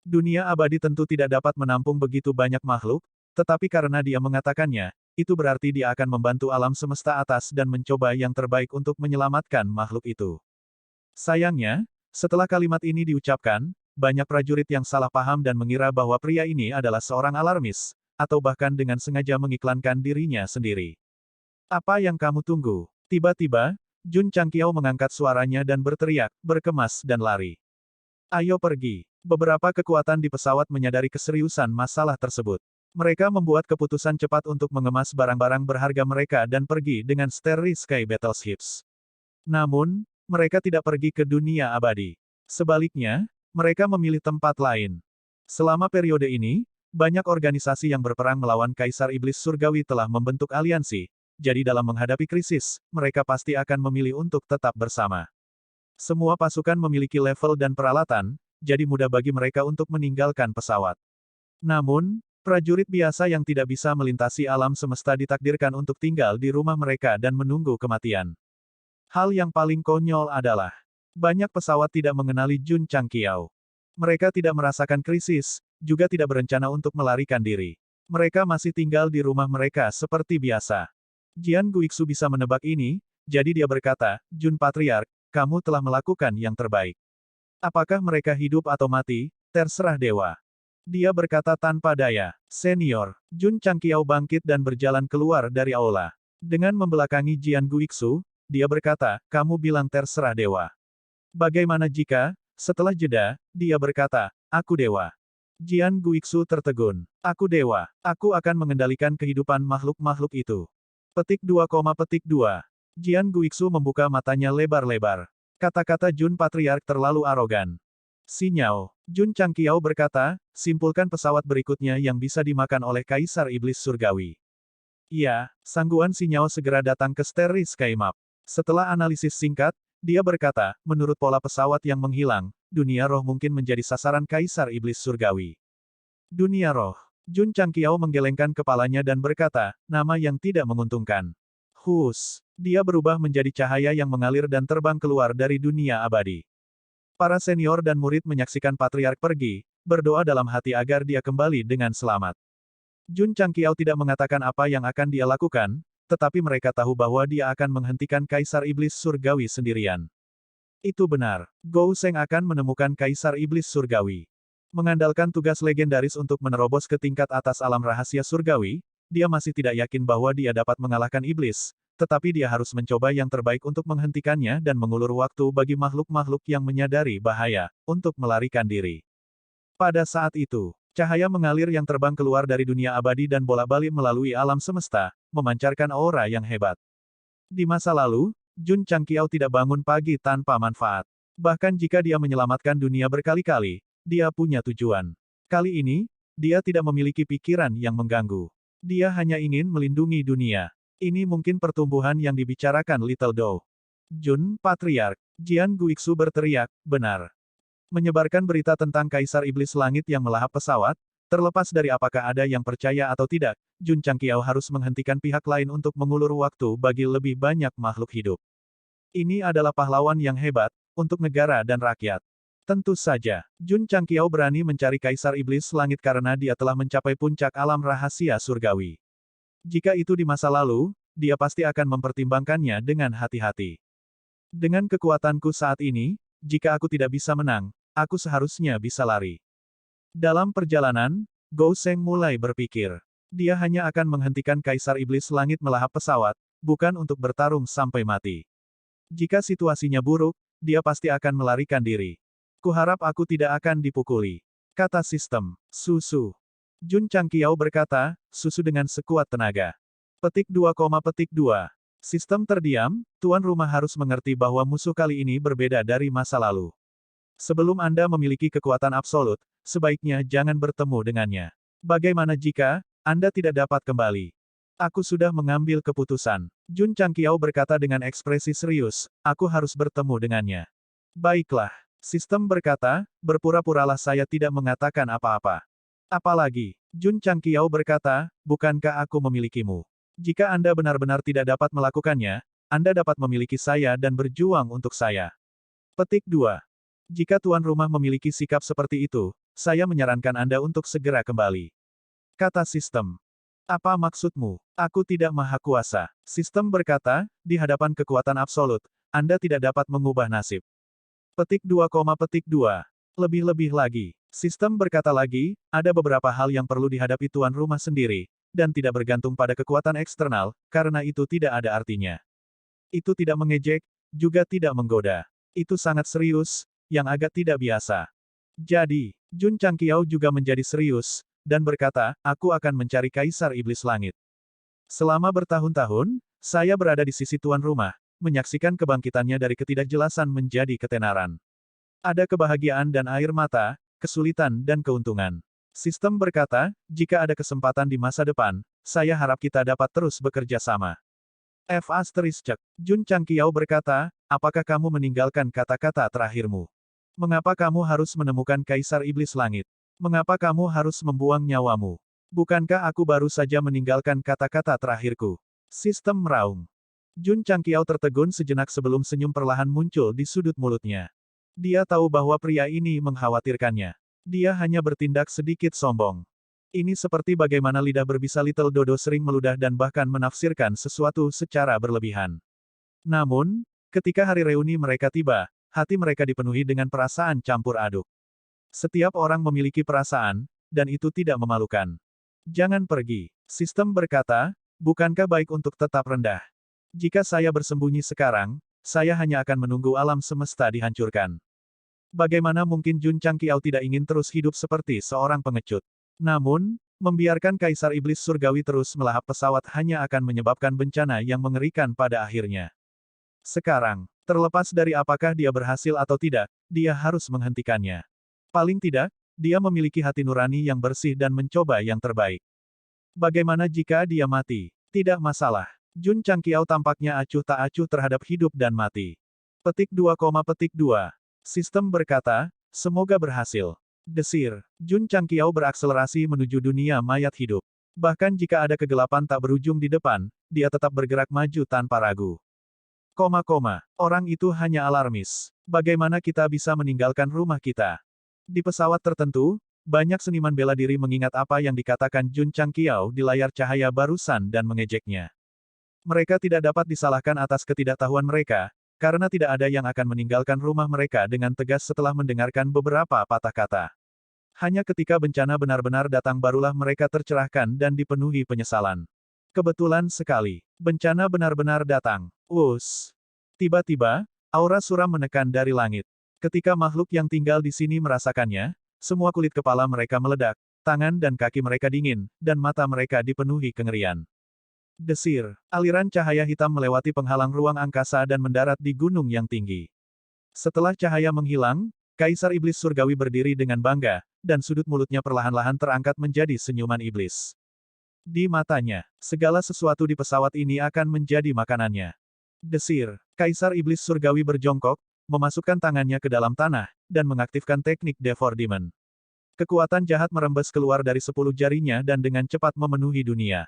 Dunia abadi tentu tidak dapat menampung begitu banyak makhluk, tetapi karena dia mengatakannya, itu berarti dia akan membantu alam semesta atas dan mencoba yang terbaik untuk menyelamatkan makhluk itu. Sayangnya, setelah kalimat ini diucapkan, banyak prajurit yang salah paham dan mengira bahwa pria ini adalah seorang alarmis, atau bahkan dengan sengaja mengiklankan dirinya sendiri. Apa yang kamu tunggu? Tiba-tiba, Jun Changqiao mengangkat suaranya dan berteriak, berkemas dan lari. Ayo pergi. Beberapa kekuatan di pesawat menyadari keseriusan masalah tersebut. Mereka membuat keputusan cepat untuk mengemas barang-barang berharga mereka dan pergi dengan Starry Sky Battleships. Namun, mereka tidak pergi ke dunia abadi. Sebaliknya, mereka memilih tempat lain. Selama periode ini, banyak organisasi yang berperang melawan Kaisar Iblis Surgawi telah membentuk aliansi, jadi dalam menghadapi krisis, mereka pasti akan memilih untuk tetap bersama. Semua pasukan memiliki level dan peralatan, jadi mudah bagi mereka untuk meninggalkan pesawat. Namun, prajurit biasa yang tidak bisa melintasi alam semesta ditakdirkan untuk tinggal di rumah mereka dan menunggu kematian. Hal yang paling konyol adalah, banyak pesawat tidak mengenali Jun Changqiao. Mereka tidak merasakan krisis, juga tidak berencana untuk melarikan diri. Mereka masih tinggal di rumah mereka seperti biasa. Jian Guixu bisa menebak ini, jadi dia berkata, Jun Patriark, kamu telah melakukan yang terbaik. Apakah mereka hidup atau mati, terserah dewa. Dia berkata tanpa daya. Senior, Jun Changqiao bangkit dan berjalan keluar dari aula. Dengan membelakangi Jian Guixu, dia berkata, kamu bilang terserah dewa. Bagaimana jika, setelah jeda, dia berkata, aku dewa. Jian Guixu tertegun. Aku dewa. Aku akan mengendalikan kehidupan makhluk-makhluk itu. Petik 2, petik 2. Jian Guixu membuka matanya lebar-lebar. Kata-kata Jun Patriark terlalu arogan. Sinyal. Jun Changqiao berkata, simpulkan pesawat berikutnya yang bisa dimakan oleh Kaisar Iblis Surgawi. Iya, sangguan Sinyal segera datang ke Starry Sky Map. Setelah analisis singkat, dia berkata, menurut pola pesawat yang menghilang, dunia roh mungkin menjadi sasaran Kaisar Iblis Surgawi. Dunia roh. Jun Changqiao menggelengkan kepalanya dan berkata, nama yang tidak menguntungkan. Hus. Dia berubah menjadi cahaya yang mengalir dan terbang keluar dari dunia abadi. Para senior dan murid menyaksikan Patriark pergi, berdoa dalam hati agar dia kembali dengan selamat. Jun Changqiao tidak mengatakan apa yang akan dia lakukan, tetapi mereka tahu bahwa dia akan menghentikan Kaisar Iblis Surgawi sendirian. Itu benar. Gou Sheng akan menemukan Kaisar Iblis Surgawi. Mengandalkan tugas legendaris untuk menerobos ke tingkat atas alam rahasia surgawi, dia masih tidak yakin bahwa dia dapat mengalahkan iblis, tetapi dia harus mencoba yang terbaik untuk menghentikannya dan mengulur waktu bagi makhluk-makhluk yang menyadari bahaya, untuk melarikan diri. Pada saat itu, cahaya mengalir yang terbang keluar dari dunia abadi dan bolak-balik melalui alam semesta, memancarkan aura yang hebat. Di masa lalu, Jun Changqiao tidak bangun pagi tanpa manfaat. Bahkan jika dia menyelamatkan dunia berkali-kali, dia punya tujuan. Kali ini, dia tidak memiliki pikiran yang mengganggu. Dia hanya ingin melindungi dunia. Ini mungkin pertumbuhan yang dibicarakan Little Dou. Jun Patriark, Jian Guixu berteriak, benar. Menyebarkan berita tentang Kaisar Iblis Langit yang melahap pesawat, terlepas dari apakah ada yang percaya atau tidak, Jun Changqiao harus menghentikan pihak lain untuk mengulur waktu bagi lebih banyak makhluk hidup. Ini adalah pahlawan yang hebat, untuk negara dan rakyat. Tentu saja, Jun Changqiao berani mencari Kaisar Iblis Langit karena dia telah mencapai puncak alam rahasia surgawi. Jika itu di masa lalu, dia pasti akan mempertimbangkannya dengan hati-hati. Dengan kekuatanku saat ini, jika aku tidak bisa menang, aku seharusnya bisa lari. Dalam perjalanan, Gou Sheng mulai berpikir. Dia hanya akan menghentikan Kaisar Iblis Langit melahap pesawat, bukan untuk bertarung sampai mati. Jika situasinya buruk, dia pasti akan melarikan diri. Kuharap aku tidak akan dipukuli. Kata sistem. Susu. Jun Changqiao berkata, susu dengan sekuat tenaga. Petik 2, petik 2. Sistem terdiam, tuan rumah harus mengerti bahwa musuh kali ini berbeda dari masa lalu. Sebelum Anda memiliki kekuatan absolut, sebaiknya jangan bertemu dengannya. Bagaimana jika Anda tidak dapat kembali? Aku sudah mengambil keputusan. Jun Changqiao berkata dengan ekspresi serius, aku harus bertemu dengannya. Baiklah. Sistem berkata, berpura-puralah saya tidak mengatakan apa-apa. Apalagi, Jun Changqiao berkata, bukankah aku memilikimu? Jika Anda benar-benar tidak dapat melakukannya, Anda dapat memiliki saya dan berjuang untuk saya. Petik 2. Jika tuan rumah memiliki sikap seperti itu, saya menyarankan Anda untuk segera kembali. Kata sistem. Apa maksudmu? Aku tidak maha kuasa. Sistem berkata, di hadapan kekuatan absolut, Anda tidak dapat mengubah nasib. Petik 2, petik 2. Lebih-lebih lagi. Sistem berkata lagi, ada beberapa hal yang perlu dihadapi tuan rumah sendiri, dan tidak bergantung pada kekuatan eksternal, karena itu tidak ada artinya. Itu tidak mengejek, juga tidak menggoda. Itu sangat serius, yang agak tidak biasa. Jadi, Jun Changqiao juga menjadi serius, dan berkata, aku akan mencari Kaisar Iblis Langit. Selama bertahun-tahun, saya berada di sisi tuan rumah, menyaksikan kebangkitannya dari ketidakjelasan menjadi ketenaran. Ada kebahagiaan dan air mata, kesulitan dan keuntungan. Sistem berkata, jika ada kesempatan di masa depan, saya harap kita dapat terus bekerja sama. Jun Changqiao berkata, apakah kamu meninggalkan kata-kata terakhirmu? Mengapa kamu harus menemukan Kaisar Iblis Langit? Mengapa kamu harus membuang nyawamu? Bukankah aku baru saja meninggalkan kata-kata terakhirku? Sistem meraung. Jun Changqiao tertegun sejenak sebelum senyum perlahan muncul di sudut mulutnya. Dia tahu bahwa pria ini mengkhawatirkannya. Dia hanya bertindak sedikit sombong. Ini seperti bagaimana lidah berbisa Little Dodo sering meludah dan bahkan menafsirkan sesuatu secara berlebihan. Namun, ketika hari reuni mereka tiba, hati mereka dipenuhi dengan perasaan campur aduk. Setiap orang memiliki perasaan, dan itu tidak memalukan. Jangan pergi. Sistem berkata, bukankah baik untuk tetap rendah? Jika saya bersembunyi sekarang, saya hanya akan menunggu alam semesta dihancurkan. Bagaimana mungkin Jun Changqiao tidak ingin terus hidup seperti seorang pengecut? Namun, membiarkan Kaisar Iblis Surgawi terus melahap pesawat hanya akan menyebabkan bencana yang mengerikan pada akhirnya. Sekarang, terlepas dari apakah dia berhasil atau tidak, dia harus menghentikannya. Paling tidak, dia memiliki hati nurani yang bersih dan mencoba yang terbaik. Bagaimana jika dia mati? Tidak masalah. Jun Changqiao tampaknya acuh tak acuh terhadap hidup dan mati. Petik 2, petik 2. Sistem berkata, semoga berhasil. Desir. Jun Changqiao berakselerasi menuju dunia mayat hidup. Bahkan jika ada kegelapan tak berujung di depan, dia tetap bergerak maju tanpa ragu. Orang itu hanya alarmis. Bagaimana kita bisa meninggalkan rumah kita? Di pesawat tertentu, banyak seniman bela diri mengingat apa yang dikatakan Jun Changqiao di layar cahaya barusan dan mengejeknya. Mereka tidak dapat disalahkan atas ketidaktahuan mereka, karena tidak ada yang akan meninggalkan rumah mereka dengan tegas setelah mendengarkan beberapa patah kata. Hanya ketika bencana benar-benar datang barulah mereka tercerahkan dan dipenuhi penyesalan. Kebetulan sekali, bencana benar-benar datang. Tiba-tiba, aura suram menekan dari langit. Ketika makhluk yang tinggal di sini merasakannya, semua kulit kepala mereka meledak, tangan dan kaki mereka dingin, dan mata mereka dipenuhi kengerian. Desir, aliran cahaya hitam melewati penghalang ruang angkasa dan mendarat di gunung yang tinggi. Setelah cahaya menghilang, Kaisar Iblis Surgawi berdiri dengan bangga, dan sudut mulutnya perlahan-lahan terangkat menjadi senyuman iblis. Di matanya, segala sesuatu di pesawat ini akan menjadi makanannya. Desir, Kaisar Iblis Surgawi berjongkok, memasukkan tangannya ke dalam tanah, dan mengaktifkan teknik Devoured Demon. Kekuatan jahat merembes keluar dari 10 jarinya dan dengan cepat memenuhi dunia.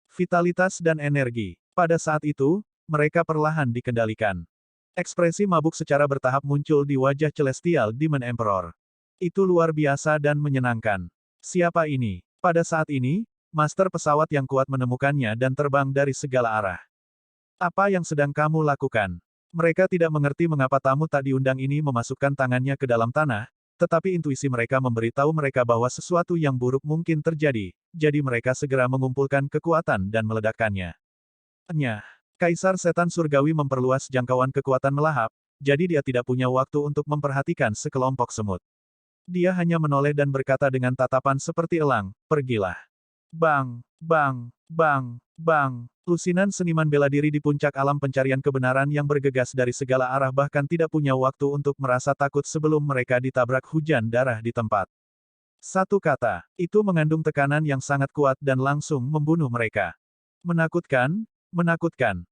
Vitalitas dan energi. Pada saat itu, mereka perlahan dikendalikan. Ekspresi mabuk secara bertahap muncul di wajah Celestial Demon Emperor. Itu luar biasa dan menyenangkan. Siapa ini? Pada saat ini, master pesawat yang kuat menemukannya dan terbang dari segala arah. Apa yang sedang kamu lakukan? Mereka tidak mengerti mengapa tamu tak diundang ini memasukkan tangannya ke dalam tanah, tetapi intuisi mereka memberitahu mereka bahwa sesuatu yang buruk mungkin terjadi, jadi mereka segera mengumpulkan kekuatan dan meledakkannya. Kaisar Setan Surgawi memperluas jangkauan kekuatan melahap, jadi dia tidak punya waktu untuk memperhatikan sekelompok semut. Dia hanya menoleh dan berkata dengan tatapan seperti elang, pergilah. Bang, bang, bang, bang. Lusinan seniman bela diri di puncak alam pencarian kebenaran yang bergegas dari segala arah bahkan tidak punya waktu untuk merasa takut sebelum mereka ditabrak hujan darah di tempat. Satu kata, itu mengandung tekanan yang sangat kuat dan langsung membunuh mereka. Menakutkan, menakutkan.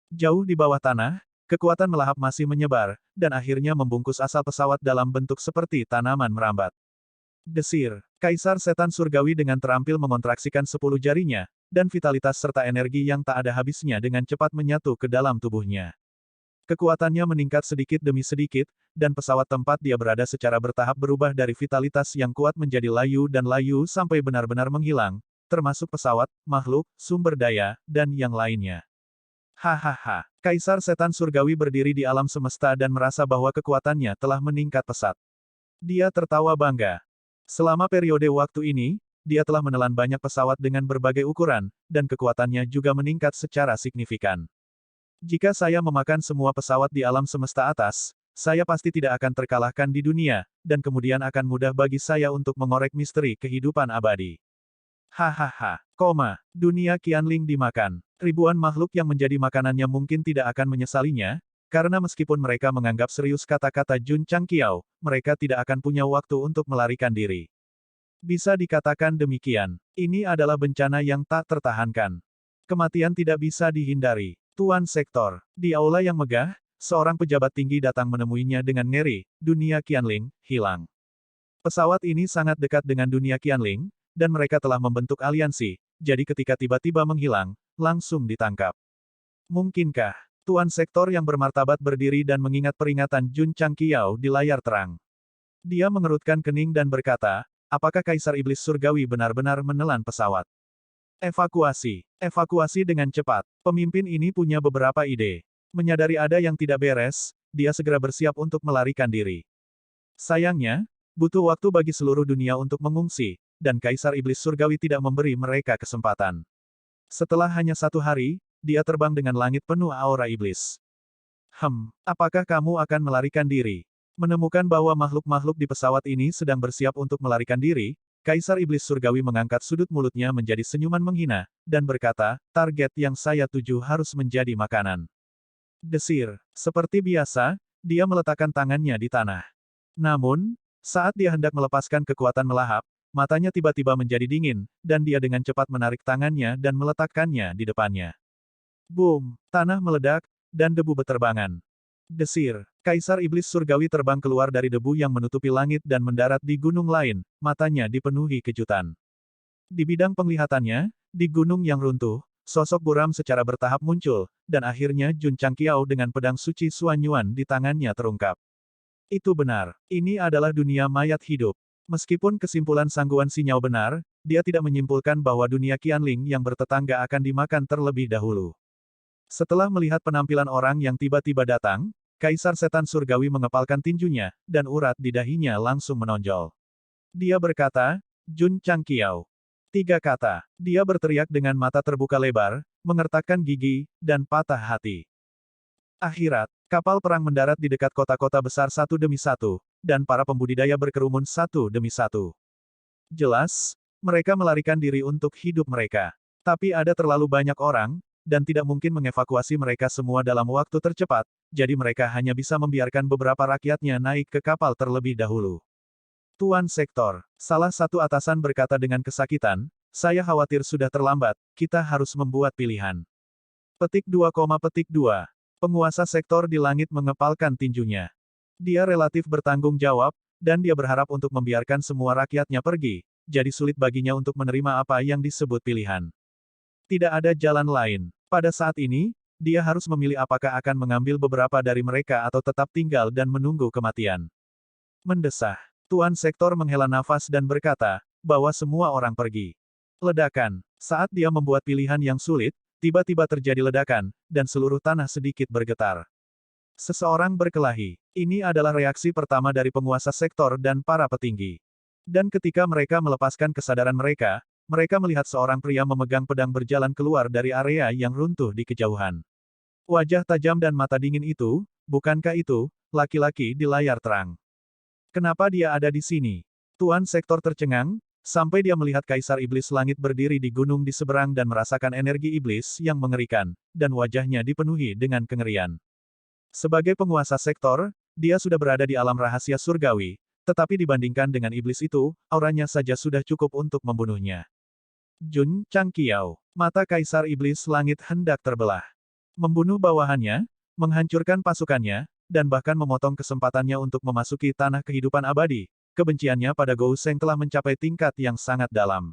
Jauh di bawah tanah, kekuatan melahap masih menyebar, dan akhirnya membungkus asal pesawat dalam bentuk seperti tanaman merambat. Desir, Kaisar Setan Surgawi dengan terampil mengontraksikan 10 jarinya, dan vitalitas serta energi yang tak ada habisnya dengan cepat menyatu ke dalam tubuhnya. Kekuatannya meningkat sedikit demi sedikit, dan pesawat tempat dia berada secara bertahap berubah dari vitalitas yang kuat menjadi layu dan layu sampai benar-benar menghilang, termasuk pesawat, makhluk, sumber daya, dan yang lainnya. Hahaha. Kaisar Setan Surgawi berdiri di alam semesta dan merasa bahwa kekuatannya telah meningkat pesat. Dia tertawa bangga. Selama periode waktu ini, dia telah menelan banyak pesawat dengan berbagai ukuran, dan kekuatannya juga meningkat secara signifikan. Jika saya memakan semua pesawat di alam semesta atas, saya pasti tidak akan terkalahkan di dunia, dan kemudian akan mudah bagi saya untuk mengorek misteri kehidupan abadi. Hahaha, dunia Qianling dimakan. Ribuan makhluk yang menjadi makanannya mungkin tidak akan menyesalinya, karena meskipun mereka menganggap serius kata-kata Jun Changqiao, mereka tidak akan punya waktu untuk melarikan diri. Bisa dikatakan demikian. Ini adalah bencana yang tak tertahankan. Kematian tidak bisa dihindari. Tuan Sektor, di aula yang megah, seorang pejabat tinggi datang menemuinya dengan ngeri, dunia Qianling, hilang. Pesawat ini sangat dekat dengan dunia Qianling, dan mereka telah membentuk aliansi, jadi ketika tiba-tiba menghilang, langsung ditangkap. Mungkinkah, Tuan Sektor yang bermartabat berdiri dan mengingat peringatan Jun Changqiao di layar terang. Dia mengerutkan kening dan berkata, apakah Kaisar Iblis Surgawi benar-benar menelan pesawat? Evakuasi. Evakuasi dengan cepat. Pemimpin ini punya beberapa ide. Menyadari ada yang tidak beres, dia segera bersiap untuk melarikan diri. Sayangnya, butuh waktu bagi seluruh dunia untuk mengungsi, dan Kaisar Iblis Surgawi tidak memberi mereka kesempatan. Setelah hanya 1 hari, dia terbang dengan langit penuh aura iblis. Apakah kamu akan melarikan diri? Menemukan bahwa makhluk-makhluk di pesawat ini sedang bersiap untuk melarikan diri, Kaisar Iblis Surgawi mengangkat sudut mulutnya menjadi senyuman menghina, dan berkata, target yang saya tuju harus menjadi makanan. Desir. Seperti biasa, dia meletakkan tangannya di tanah. Namun, saat dia hendak melepaskan kekuatan melahap, matanya tiba-tiba menjadi dingin, dan dia dengan cepat menarik tangannya dan meletakkannya di depannya. Boom! Tanah meledak, dan debu beterbangan. Desir. Kaisar Iblis Surgawi terbang keluar dari debu yang menutupi langit dan mendarat di gunung lain, matanya dipenuhi kejutan. Di bidang penglihatannya, di gunung yang runtuh, sosok buram secara bertahap muncul, dan akhirnya Jun Changqiao dengan pedang suci Suanyuan di tangannya terungkap. Itu benar. Ini adalah dunia mayat hidup. Meskipun kesimpulan Sangguan Sinyao benar, dia tidak menyimpulkan bahwa dunia Qianling yang bertetangga akan dimakan terlebih dahulu. Setelah melihat penampilan orang yang tiba-tiba datang, Kaisar Setan Surgawi mengepalkan tinjunya, dan urat di dahinya langsung menonjol. Dia berkata, Jun Changqiao. 3 kata. Dia berteriak dengan mata terbuka lebar, mengertakkan gigi, dan patah hati. Akhirat, kapal perang mendarat di dekat kota-kota besar satu demi satu, dan para pembudidaya berkerumun satu demi satu. Jelas, mereka melarikan diri untuk hidup mereka. Tapi ada terlalu banyak orang, dan tidak mungkin mengevakuasi mereka semua dalam waktu tercepat, jadi mereka hanya bisa membiarkan beberapa rakyatnya naik ke kapal terlebih dahulu. Tuan Sektor, salah satu atasan berkata dengan kesakitan, saya khawatir sudah terlambat, kita harus membuat pilihan. Petik 2, petik 2. Penguasa sektor di langit mengepalkan tinjunya. Dia relatif bertanggung jawab, dan dia berharap untuk membiarkan semua rakyatnya pergi, jadi sulit baginya untuk menerima apa yang disebut pilihan. Tidak ada jalan lain. Pada saat ini, dia harus memilih apakah akan mengambil beberapa dari mereka atau tetap tinggal dan menunggu kematian. Mendesah. Tuan Sektor menghela nafas dan berkata, bahwa semua orang pergi. Ledakan. Saat dia membuat pilihan yang sulit, tiba-tiba terjadi ledakan, dan seluruh tanah sedikit bergetar. Seseorang berkelahi. Ini adalah reaksi pertama dari penguasa sektor dan para petinggi. Dan ketika mereka melepaskan kesadaran mereka, mereka melihat seorang pria memegang pedang berjalan keluar dari area yang runtuh di kejauhan. Wajah tajam dan mata dingin itu, bukankah itu, laki-laki di layar terang? Kenapa dia ada di sini? Tuan Sektor tercengang, sampai dia melihat Kaisar Iblis Langit berdiri di gunung di seberang dan merasakan energi iblis yang mengerikan, dan wajahnya dipenuhi dengan kengerian. Sebagai penguasa sektor, dia sudah berada di alam rahasia surgawi, tetapi dibandingkan dengan iblis itu, auranya saja sudah cukup untuk membunuhnya. Jun Changqiao. Mata Kaisar Iblis Langit hendak terbelah. Membunuh bawahannya, menghancurkan pasukannya, dan bahkan memotong kesempatannya untuk memasuki tanah kehidupan abadi. Kebenciannya pada Gou Sheng telah mencapai tingkat yang sangat dalam.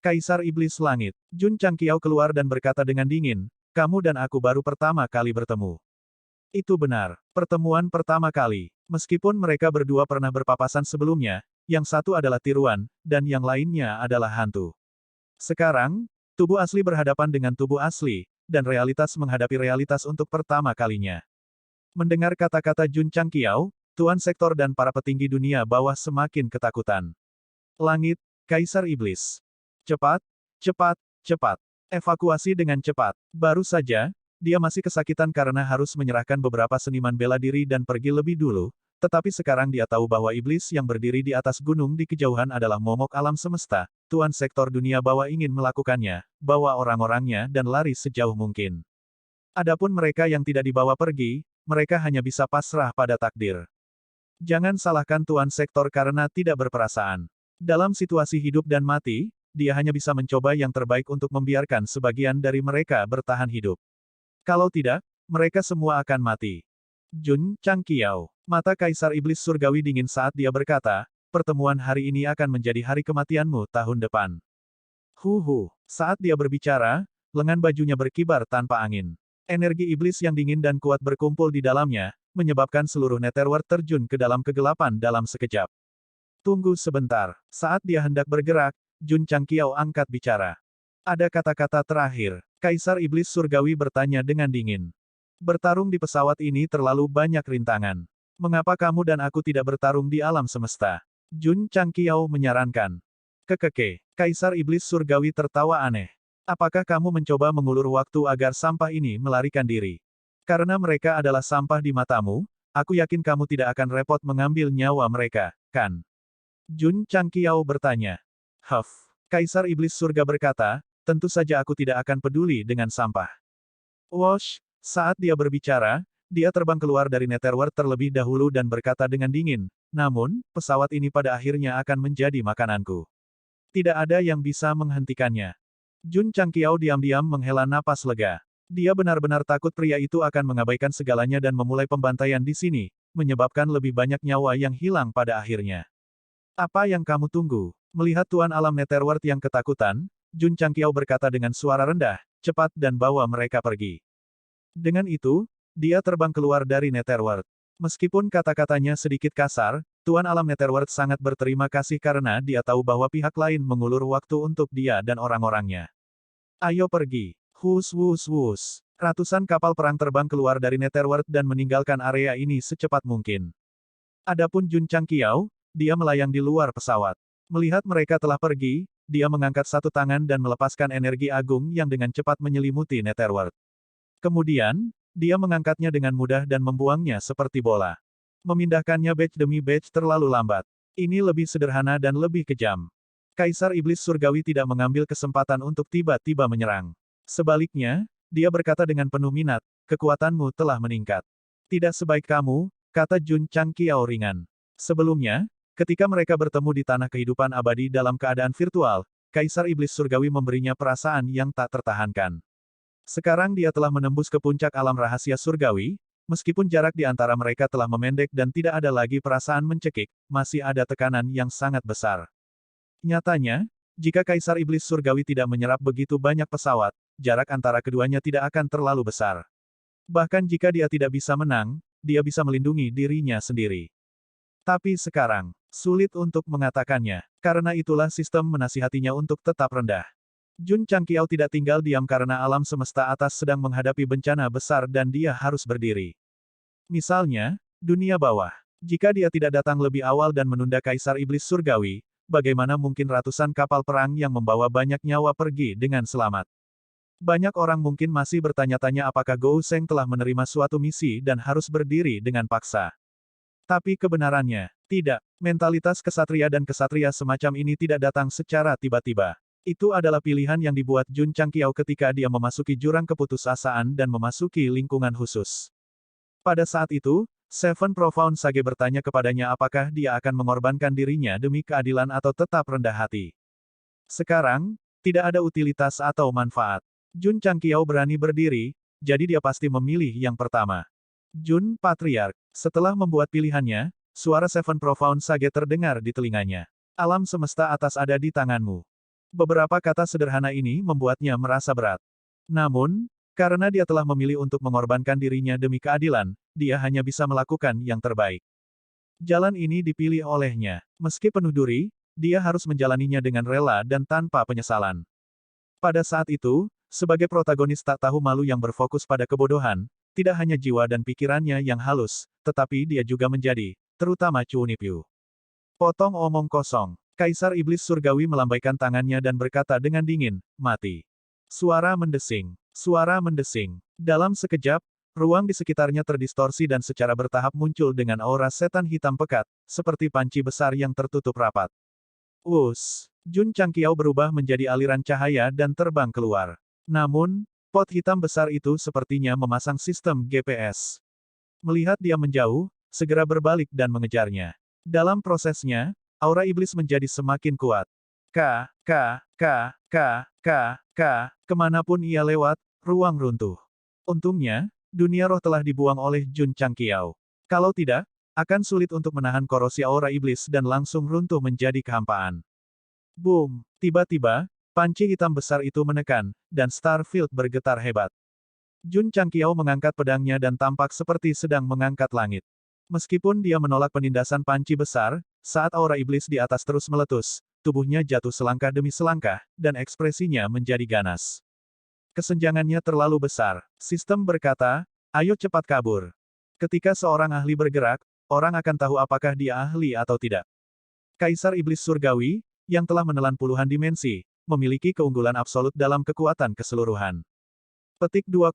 Kaisar Iblis Langit, Jun Changqiao keluar dan berkata dengan dingin, kamu dan aku baru pertama kali bertemu. Itu benar, pertemuan pertama kali. Meskipun mereka berdua pernah berpapasan sebelumnya, yang satu adalah tiruan, dan yang lainnya adalah hantu. Sekarang, tubuh asli berhadapan dengan tubuh asli, dan realitas menghadapi realitas untuk pertama kalinya. Mendengar kata-kata Jun Changqiao, Tuan Sektor dan para petinggi dunia bawah semakin ketakutan. Langit, Kaisar Iblis. Cepat, cepat, cepat. Evakuasi dengan cepat. Baru saja, Dia masih kesakitan karena harus menyerahkan beberapa seniman bela diri dan pergi lebih dulu, tetapi sekarang dia tahu bahwa iblis yang berdiri di atas gunung di kejauhan adalah momok alam semesta, Tuan Sektor Dunia Bawah ingin melakukannya, bawa orang-orangnya dan lari sejauh mungkin. Adapun mereka yang tidak dibawa pergi, mereka hanya bisa pasrah pada takdir. Jangan salahkan Tuan Sektor karena tidak berperasaan. Dalam situasi hidup dan mati, dia hanya bisa mencoba yang terbaik untuk membiarkan sebagian dari mereka bertahan hidup. Kalau tidak, mereka semua akan mati. Jun Changqiao. Mata Kaisar Iblis Surgawi dingin saat dia berkata, pertemuan hari ini akan menjadi hari kematianmu tahun depan. Saat dia berbicara, lengan bajunya berkibar tanpa angin. Energi iblis yang dingin dan kuat berkumpul di dalamnya, menyebabkan seluruh Netherworld terjun ke dalam kegelapan dalam sekejap. Tunggu sebentar. Saat dia hendak bergerak, Jun Changqiao angkat bicara. Ada kata-kata terakhir. Kaisar Iblis Surgawi bertanya dengan dingin. Bertarung di pesawat ini terlalu banyak rintangan. Mengapa kamu dan aku tidak bertarung di alam semesta? Jun Changqiao menyarankan. Kekeke. Kaisar Iblis Surgawi tertawa aneh. Apakah kamu mencoba mengulur waktu agar sampah ini melarikan diri? Karena mereka adalah sampah di matamu, aku yakin kamu tidak akan repot mengambil nyawa mereka, kan? Jun Changqiao bertanya. Kaisar Iblis Surga berkata, tentu saja aku tidak akan peduli dengan sampah. Wosh, saat dia berbicara, dia terbang keluar dari Netherworld terlebih dahulu dan berkata dengan dingin, namun, pesawat ini pada akhirnya akan menjadi makananku. Tidak ada yang bisa menghentikannya. Jun Changqiao diam-diam menghela napas lega. Dia benar-benar takut pria itu akan mengabaikan segalanya dan memulai pembantaian di sini, menyebabkan lebih banyak nyawa yang hilang pada akhirnya. Apa yang kamu tunggu? Melihat Tuan Alam Netherworld yang ketakutan, Jun Changqiao berkata dengan suara rendah, cepat dan bawa mereka pergi. Dengan itu, dia terbang keluar dari Netherworld. Meskipun kata-katanya sedikit kasar, Tuan Alam Netherworld sangat berterima kasih karena dia tahu bahwa pihak lain mengulur waktu untuk dia dan orang-orangnya. Ayo pergi. Wus. Ratusan kapal perang terbang keluar dari Netherworld dan meninggalkan area ini secepat mungkin. Adapun Jun Changqiao, dia melayang di luar pesawat. Melihat mereka telah pergi, dia mengangkat satu tangan dan melepaskan energi agung yang dengan cepat menyelimuti Netherworld. Kemudian, dia mengangkatnya dengan mudah dan membuangnya seperti bola. Memindahkannya batch demi batch terlalu lambat. Ini lebih sederhana dan lebih kejam. Kaisar Iblis Surgawi tidak mengambil kesempatan untuk tiba-tiba menyerang. Sebaliknya, dia berkata dengan penuh minat, kekuatanmu telah meningkat. Tidak sebaik kamu, kata Jun Changqiao ringan. Sebelumnya, ketika mereka bertemu di tanah kehidupan abadi dalam keadaan virtual, Kaisar Iblis Surgawi memberinya perasaan yang tak tertahankan. Sekarang dia telah menembus ke puncak alam rahasia surgawi, meskipun jarak di antara mereka telah memendek dan tidak ada lagi perasaan mencekik, masih ada tekanan yang sangat besar. Nyatanya, jika Kaisar Iblis Surgawi tidak menyerap begitu banyak pesawat, jarak antara keduanya tidak akan terlalu besar. Bahkan jika dia tidak bisa menang, dia bisa melindungi dirinya sendiri. Tapi sekarang, sulit untuk mengatakannya, karena itulah sistem menasihatinya untuk tetap rendah. Jun Changqiao tidak tinggal diam karena alam semesta atas sedang menghadapi bencana besar dan dia harus berdiri. Misalnya, dunia bawah. Jika dia tidak datang lebih awal dan menunda Kaisar Iblis Surgawi, bagaimana mungkin ratusan kapal perang yang membawa banyak nyawa pergi dengan selamat? Banyak orang mungkin masih bertanya-tanya apakah Gou Sheng telah menerima suatu misi dan harus berdiri dengan paksa. Tapi kebenarannya, tidak. Mentalitas kesatria dan kesatria semacam ini tidak datang secara tiba-tiba. Itu adalah pilihan yang dibuat Jun Changqiao ketika dia memasuki jurang keputusasaan dan memasuki lingkungan khusus. Pada saat itu, Seven Profound Sage bertanya kepadanya apakah dia akan mengorbankan dirinya demi keadilan atau tetap rendah hati. Sekarang, tidak ada utilitas atau manfaat. Jun Changqiao berani berdiri, jadi dia pasti memilih yang pertama. Jun Patriark. Setelah membuat pilihannya, suara Seven Profound Sage terdengar di telinganya. Alam semesta atas ada di tanganmu. Beberapa kata sederhana ini membuatnya merasa berat. Namun, karena dia telah memilih untuk mengorbankan dirinya demi keadilan, dia hanya bisa melakukan yang terbaik. Jalan ini dipilih olehnya. Meski penuh duri, dia harus menjalaninya dengan rela dan tanpa penyesalan. Pada saat itu, sebagai protagonis tak tahu malu yang berfokus pada kebodohan, tidak hanya jiwa dan pikirannya yang halus, tetapi dia juga menjadi, terutama Chu Nipyu. Potong omong kosong. Kaisar Iblis Surgawi melambaikan tangannya dan berkata dengan dingin, mati. Suara mendesing. Suara mendesing. Dalam sekejap, ruang di sekitarnya terdistorsi dan secara bertahap muncul dengan aura setan hitam pekat, seperti panci besar yang tertutup rapat. Jun Changqiao berubah menjadi aliran cahaya dan terbang keluar. Namun, pot hitam besar itu sepertinya memasang sistem GPS. Melihat dia menjauh, segera berbalik dan mengejarnya. Dalam prosesnya, aura iblis menjadi semakin kuat. Kemanapun ia lewat, ruang runtuh. Untungnya, dunia roh telah dibuang oleh Jun Changqiao. Kalau tidak, akan sulit untuk menahan korosi aura iblis dan langsung runtuh menjadi kehampaan. Boom! Tiba-tiba, panci hitam besar itu menekan, dan Starfield bergetar hebat. Jun Changqiao mengangkat pedangnya dan tampak seperti sedang mengangkat langit. Meskipun dia menolak penindasan panci besar, saat aura iblis di atas terus meletus, tubuhnya jatuh selangkah demi selangkah, dan ekspresinya menjadi ganas. Kesenjangannya terlalu besar. Sistem berkata, ayo cepat kabur. Ketika seorang ahli bergerak, orang akan tahu apakah dia ahli atau tidak. Kaisar Iblis Surgawi, yang telah menelan puluhan dimensi, memiliki keunggulan absolut dalam kekuatan keseluruhan. Petik 2,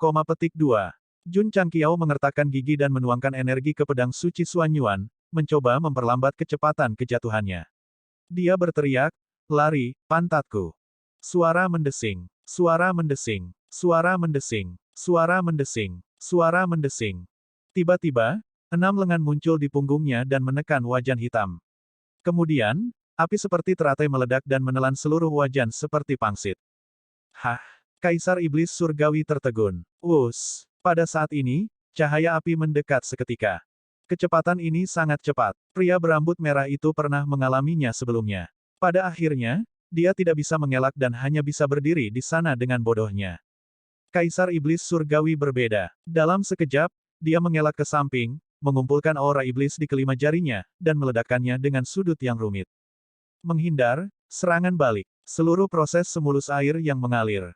Jun Changqiao mengertakkan gigi dan menuangkan energi ke pedang suci Xuanyuan, mencoba memperlambat kecepatan kejatuhannya. Dia berteriak, lari, pantatku. Suara mendesing. Suara mendesing. Suara mendesing. Suara mendesing. Suara mendesing. Tiba-tiba, 6 lengan muncul di punggungnya dan menekan wajan hitam. Kemudian, api seperti teratai meledak dan menelan seluruh wajan seperti pangsit. Hah! Kaisar Iblis Surgawi tertegun. Pada saat ini, cahaya api mendekat seketika. Kecepatan ini sangat cepat. Pria berambut merah itu pernah mengalaminya sebelumnya. Pada akhirnya, dia tidak bisa mengelak dan hanya bisa berdiri di sana dengan bodohnya. Kaisar Iblis Surgawi berbeda. Dalam sekejap, dia mengelak ke samping, mengumpulkan aura iblis di kelima jarinya, dan meledakkannya dengan sudut yang rumit. Menghindar, serangan balik. Seluruh proses semulus air yang mengalir.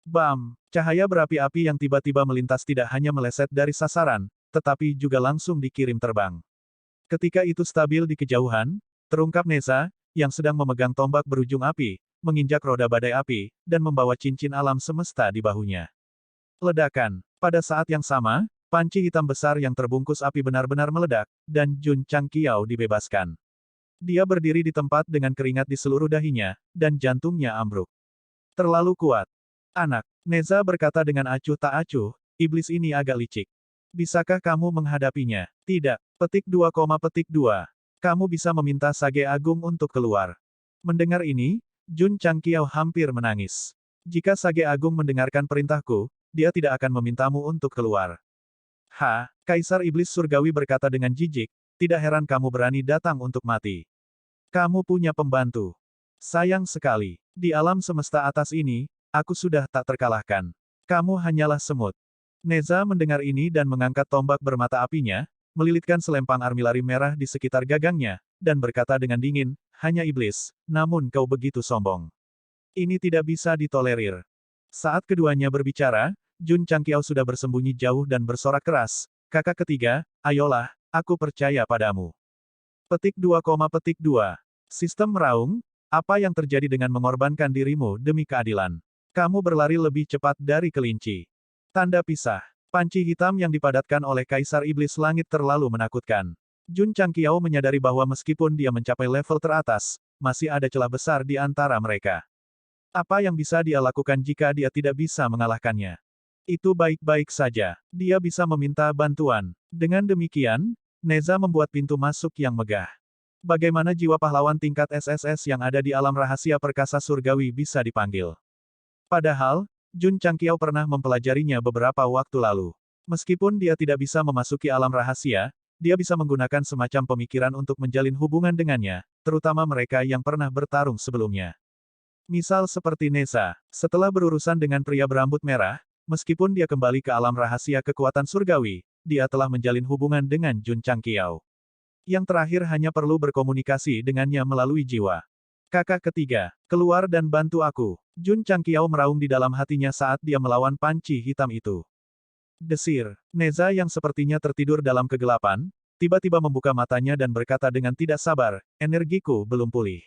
Bam! Cahaya berapi-api yang tiba-tiba melintas tidak hanya meleset dari sasaran, tetapi juga langsung dikirim terbang. Ketika itu stabil di kejauhan, terungkap Neza, yang sedang memegang tombak berujung api, menginjak roda badai api, dan membawa cincin alam semesta di bahunya. Ledakan. Pada saat yang sama, panci hitam besar yang terbungkus api benar-benar meledak, dan Jun Changqiao dibebaskan. Dia berdiri di tempat dengan keringat di seluruh dahinya, dan jantungnya ambruk. Terlalu kuat. Anak, Neza berkata dengan acuh tak acuh, iblis ini agak licik. Bisakah kamu menghadapinya? Tidak. Petik 2, Kamu bisa meminta Sage Agung untuk keluar. Mendengar ini, Jun Changqiao hampir menangis. Jika Sage Agung mendengarkan perintahku, dia tidak akan memintamu untuk keluar. Kaisar Iblis Surgawi berkata dengan jijik, tidak heran kamu berani datang untuk mati. Kamu punya pembantu. Sayang sekali, di alam semesta atas ini, aku sudah tak terkalahkan. Kamu hanyalah semut. Neza mendengar ini dan mengangkat tombak bermata apinya, melilitkan selempang armilari merah di sekitar gagangnya, dan berkata dengan dingin, hanya iblis, namun kau begitu sombong. Ini tidak bisa ditolerir. Saat keduanya berbicara, Jun Changqiao sudah bersembunyi jauh dan bersorak keras, kakak ketiga, ayolah, aku percaya padamu. Petik 2, Sistem meraung, apa yang terjadi dengan mengorbankan dirimu demi keadilan? Kamu berlari lebih cepat dari kelinci. Tanda pisah. Panci hitam yang dipadatkan oleh Kaisar Iblis Langit terlalu menakutkan. Jun Changqiao menyadari bahwa meskipun dia mencapai level teratas, masih ada celah besar di antara mereka. Apa yang bisa dia lakukan jika dia tidak bisa mengalahkannya? Itu baik-baik saja. Dia bisa meminta bantuan. Dengan demikian, Neza membuat pintu masuk yang megah. Bagaimana jiwa pahlawan tingkat SSS yang ada di alam rahasia perkasa surgawi bisa dipanggil? Padahal, Jun Changqiao pernah mempelajarinya beberapa waktu lalu. Meskipun dia tidak bisa memasuki alam rahasia, dia bisa menggunakan semacam pemikiran untuk menjalin hubungan dengannya, terutama mereka yang pernah bertarung sebelumnya. Misal seperti Neza, setelah berurusan dengan pria berambut merah, meskipun dia kembali ke alam rahasia kekuatan surgawi, dia telah menjalin hubungan dengan Jun Changqiao. Yang terakhir hanya perlu berkomunikasi dengannya melalui jiwa. Kakak ketiga, keluar dan bantu aku. Jun Changqiao meraung di dalam hatinya saat dia melawan panci hitam itu. Desir. Neza yang sepertinya tertidur dalam kegelapan, tiba-tiba membuka matanya dan berkata dengan tidak sabar, energiku belum pulih.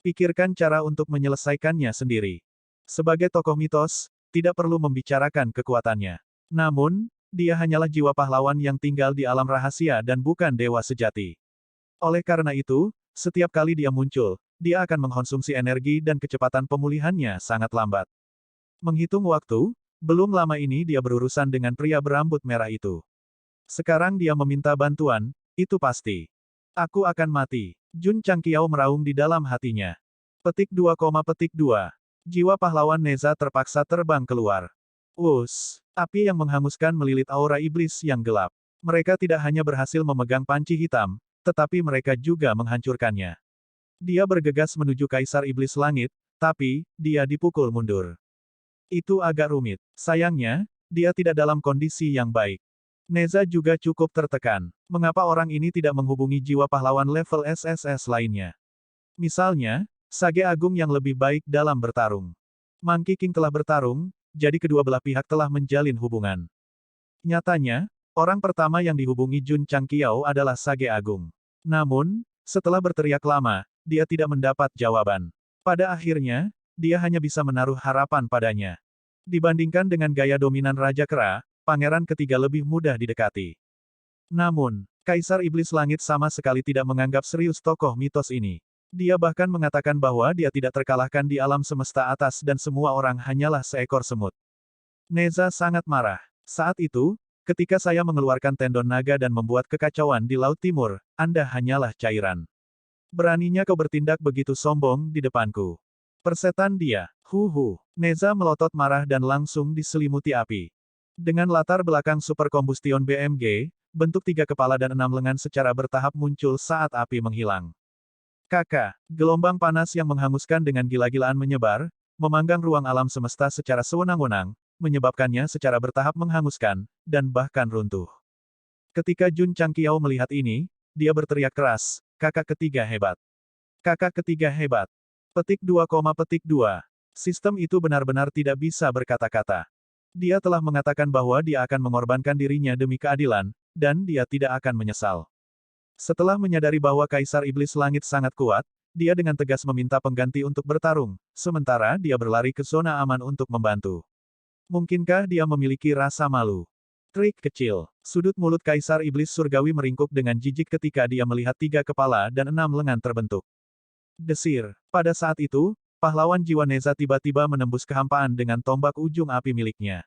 Pikirkan cara untuk menyelesaikannya sendiri. Sebagai tokoh mitos, tidak perlu membicarakan kekuatannya. Namun, dia hanyalah jiwa pahlawan yang tinggal di alam rahasia dan bukan dewa sejati. Oleh karena itu, setiap kali dia muncul, dia akan mengkonsumsi energi dan kecepatan pemulihannya sangat lambat. Menghitung waktu, belum lama ini dia berurusan dengan pria berambut merah itu. Sekarang dia meminta bantuan, itu pasti. Aku akan mati. Jun Changqiao meraung di dalam hatinya. Petik 2, petik 2. Jiwa pahlawan Neza terpaksa terbang keluar. Api yang menghanguskan melilit aura iblis yang gelap. Mereka tidak hanya berhasil memegang panci hitam, tetapi mereka juga menghancurkannya. Dia bergegas menuju Kaisar Iblis Langit, tapi, dia dipukul mundur. Itu agak rumit. Sayangnya, dia tidak dalam kondisi yang baik. Neza juga cukup tertekan. Mengapa orang ini tidak menghubungi jiwa pahlawan level SSS lainnya? Misalnya, Sage Agung yang lebih baik dalam bertarung. Monkey King telah bertarung, jadi kedua belah pihak telah menjalin hubungan. Nyatanya, orang pertama yang dihubungi Jun Changqiao adalah Sage Agung. Namun, setelah berteriak lama, dia tidak mendapat jawaban. Pada akhirnya, dia hanya bisa menaruh harapan padanya. Dibandingkan dengan gaya dominan Raja Kera, pangeran ketiga lebih mudah didekati. Namun, Kaisar Iblis Langit sama sekali tidak menganggap serius tokoh mitos ini. Dia bahkan mengatakan bahwa dia tidak terkalahkan di alam semesta atas dan semua orang hanyalah seekor semut. Neza sangat marah. Saat itu, ketika saya mengeluarkan tendon naga dan membuat kekacauan di Laut Timur, Anda hanyalah cairan. Beraninya kau bertindak begitu sombong di depanku. Persetan dia. Neza melotot marah dan langsung diselimuti api. Dengan latar belakang Super Combustion BMG, bentuk 3 kepala dan 6 lengan secara bertahap muncul saat api menghilang. Kakak, gelombang panas yang menghanguskan dengan gila-gilaan menyebar, memanggang ruang alam semesta secara sewenang-wenang, menyebabkannya secara bertahap menghanguskan, dan bahkan runtuh. Ketika Jun Changqiao melihat ini, dia berteriak keras, kakak ketiga hebat. Kakak ketiga hebat. Petik 2, petik 2. Sistem itu benar-benar tidak bisa berkata-kata. Dia telah mengatakan bahwa dia akan mengorbankan dirinya demi keadilan, dan dia tidak akan menyesal. Setelah menyadari bahwa Kaisar Iblis Langit sangat kuat, dia dengan tegas meminta pengganti untuk bertarung, sementara dia berlari ke zona aman untuk membantu. Mungkinkah dia memiliki rasa malu? Trik kecil. Sudut mulut Kaisar Iblis Surgawi meringkuk dengan jijik ketika dia melihat 3 kepala dan 6 lengan terbentuk. Desir. Pada saat itu, pahlawan jiwa Neza tiba-tiba menembus kehampaan dengan tombak ujung api miliknya.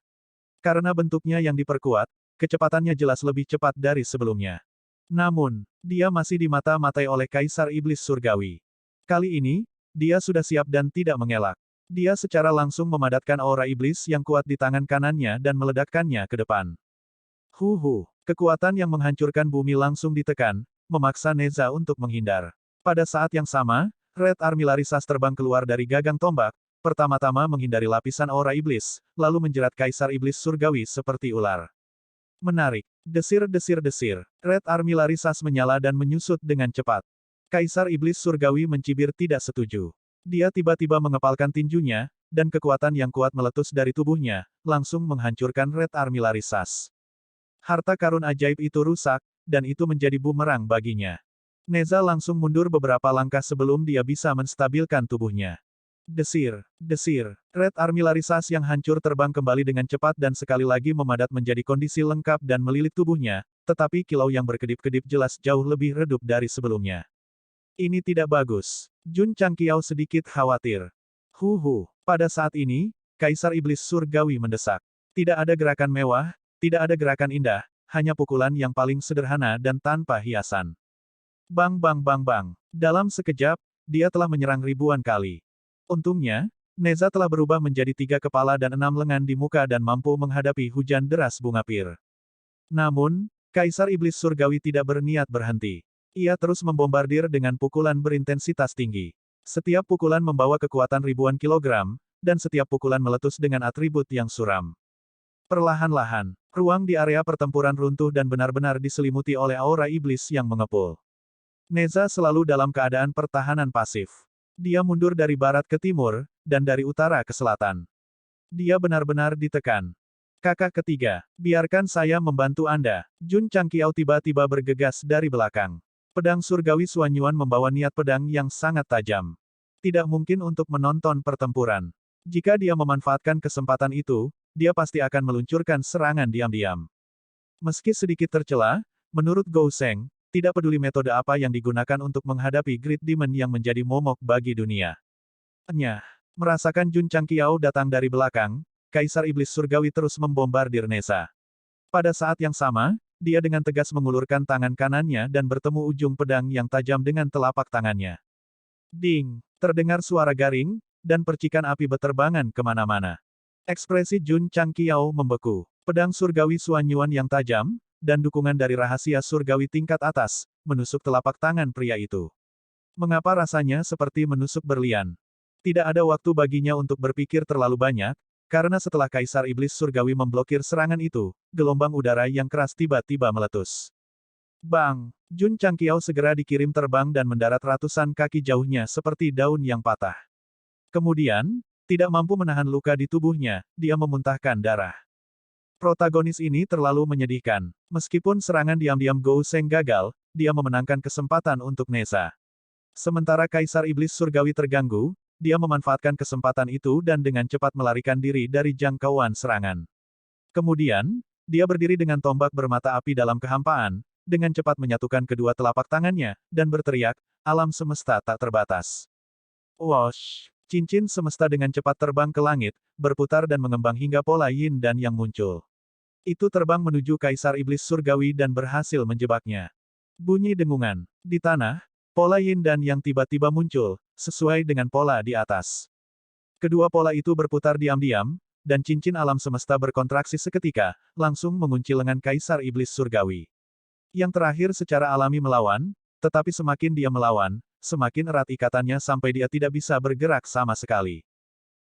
Karena bentuknya yang diperkuat, kecepatannya jelas lebih cepat dari sebelumnya. Namun, dia masih dimata-matai oleh Kaisar Iblis Surgawi. Kali ini, dia sudah siap dan tidak mengelak. Dia secara langsung memadatkan aura iblis yang kuat di tangan kanannya dan meledakkannya ke depan. Kekuatan yang menghancurkan bumi langsung ditekan, memaksa Neza untuk menghindar. Pada saat yang sama, Red Armillarisas terbang keluar dari gagang tombak, pertama-tama menghindari lapisan aura iblis, lalu menjerat Kaisar Iblis Surgawi seperti ular. Menarik. Desir-desir-desir. Red Armillarisas menyala dan menyusut dengan cepat. Kaisar Iblis Surgawi mencibir tidak setuju. Dia tiba-tiba mengepalkan tinjunya, dan kekuatan yang kuat meletus dari tubuhnya, langsung menghancurkan Red Armillarisas. Harta karun ajaib itu rusak, dan itu menjadi bumerang baginya. Neza langsung mundur beberapa langkah sebelum dia bisa menstabilkan tubuhnya. Desir. Red Armillarisas yang hancur terbang kembali dengan cepat dan sekali lagi memadat menjadi kondisi lengkap dan melilit tubuhnya, tetapi kilau yang berkedip-kedip jelas jauh lebih redup dari sebelumnya. Ini tidak bagus. Jun Changqiao sedikit khawatir. Pada saat ini, Kaisar Iblis Surgawi mendesak. Tidak ada gerakan mewah, tidak ada gerakan indah, hanya pukulan yang paling sederhana dan tanpa hiasan. Bang bang bang bang. Dalam sekejap, dia telah menyerang ribuan kali. Untungnya, Neza telah berubah menjadi 3 kepala dan 6 lengan di muka dan mampu menghadapi hujan deras bunga pir. Namun, Kaisar Iblis Surgawi tidak berniat berhenti. Ia terus membombardir dengan pukulan berintensitas tinggi. Setiap pukulan membawa kekuatan ribuan kilogram, dan setiap pukulan meletus dengan atribut yang suram. Perlahan-lahan, ruang di area pertempuran runtuh dan benar-benar diselimuti oleh aura iblis yang mengepul. Neza selalu dalam keadaan pertahanan pasif. Dia mundur dari barat ke timur, dan dari utara ke selatan. Dia benar-benar ditekan. Kakak ketiga, biarkan saya membantu Anda. Jun Changqiao tiba-tiba bergegas dari belakang. Pedang surgawi Suanyuan membawa niat pedang yang sangat tajam. Tidak mungkin untuk menonton pertempuran. Jika dia memanfaatkan kesempatan itu, dia pasti akan meluncurkan serangan diam-diam. Meski sedikit tercela, menurut Gou Sheng, tidak peduli metode apa yang digunakan untuk menghadapi Great Demon yang menjadi momok bagi dunia. Nyah, merasakan Jun Changqiao datang dari belakang, Kaisar Iblis Surgawi terus membombardir Nesa. Pada saat yang sama, dia dengan tegas mengulurkan tangan kanannya dan bertemu ujung pedang yang tajam dengan telapak tangannya. Ding! Terdengar suara garing, dan percikan api beterbangan kemana-mana. Ekspresi Jun Changqiao membeku. Pedang surgawi Suanyuan yang tajam, dan dukungan dari rahasia surgawi tingkat atas, menusuk telapak tangan pria itu. Mengapa rasanya seperti menusuk berlian? Tidak ada waktu baginya untuk berpikir terlalu banyak, karena setelah Kaisar Iblis Surgawi memblokir serangan itu, gelombang udara yang keras tiba-tiba meletus. Bang! Jun Changqiao segera dikirim terbang dan mendarat ratusan kaki jauhnya seperti daun yang patah. Kemudian, tidak mampu menahan luka di tubuhnya, dia memuntahkan darah. Protagonis ini terlalu menyedihkan. Meskipun serangan diam-diam Gou Sheng gagal, dia memenangkan kesempatan untuk Nesa. Sementara Kaisar Iblis Surgawi terganggu, dia memanfaatkan kesempatan itu dan dengan cepat melarikan diri dari jangkauan serangan. Kemudian, dia berdiri dengan tombak bermata api dalam kehampaan, dengan cepat menyatukan kedua telapak tangannya, dan berteriak, alam semesta tak terbatas. Wosh! Cincin semesta dengan cepat terbang ke langit, berputar dan mengembang hingga pola yin dan yang muncul. Itu terbang menuju Kaisar Iblis Surgawi dan berhasil menjebaknya. Bunyi dengungan. Di tanah, pola yin dan yang tiba-tiba muncul, sesuai dengan pola di atas. Kedua pola itu berputar diam-diam, dan cincin alam semesta berkontraksi seketika, langsung mengunci lengan Kaisar Iblis Surgawi. Yang terakhir secara alami melawan, tetapi semakin dia melawan, semakin erat ikatannya sampai dia tidak bisa bergerak sama sekali.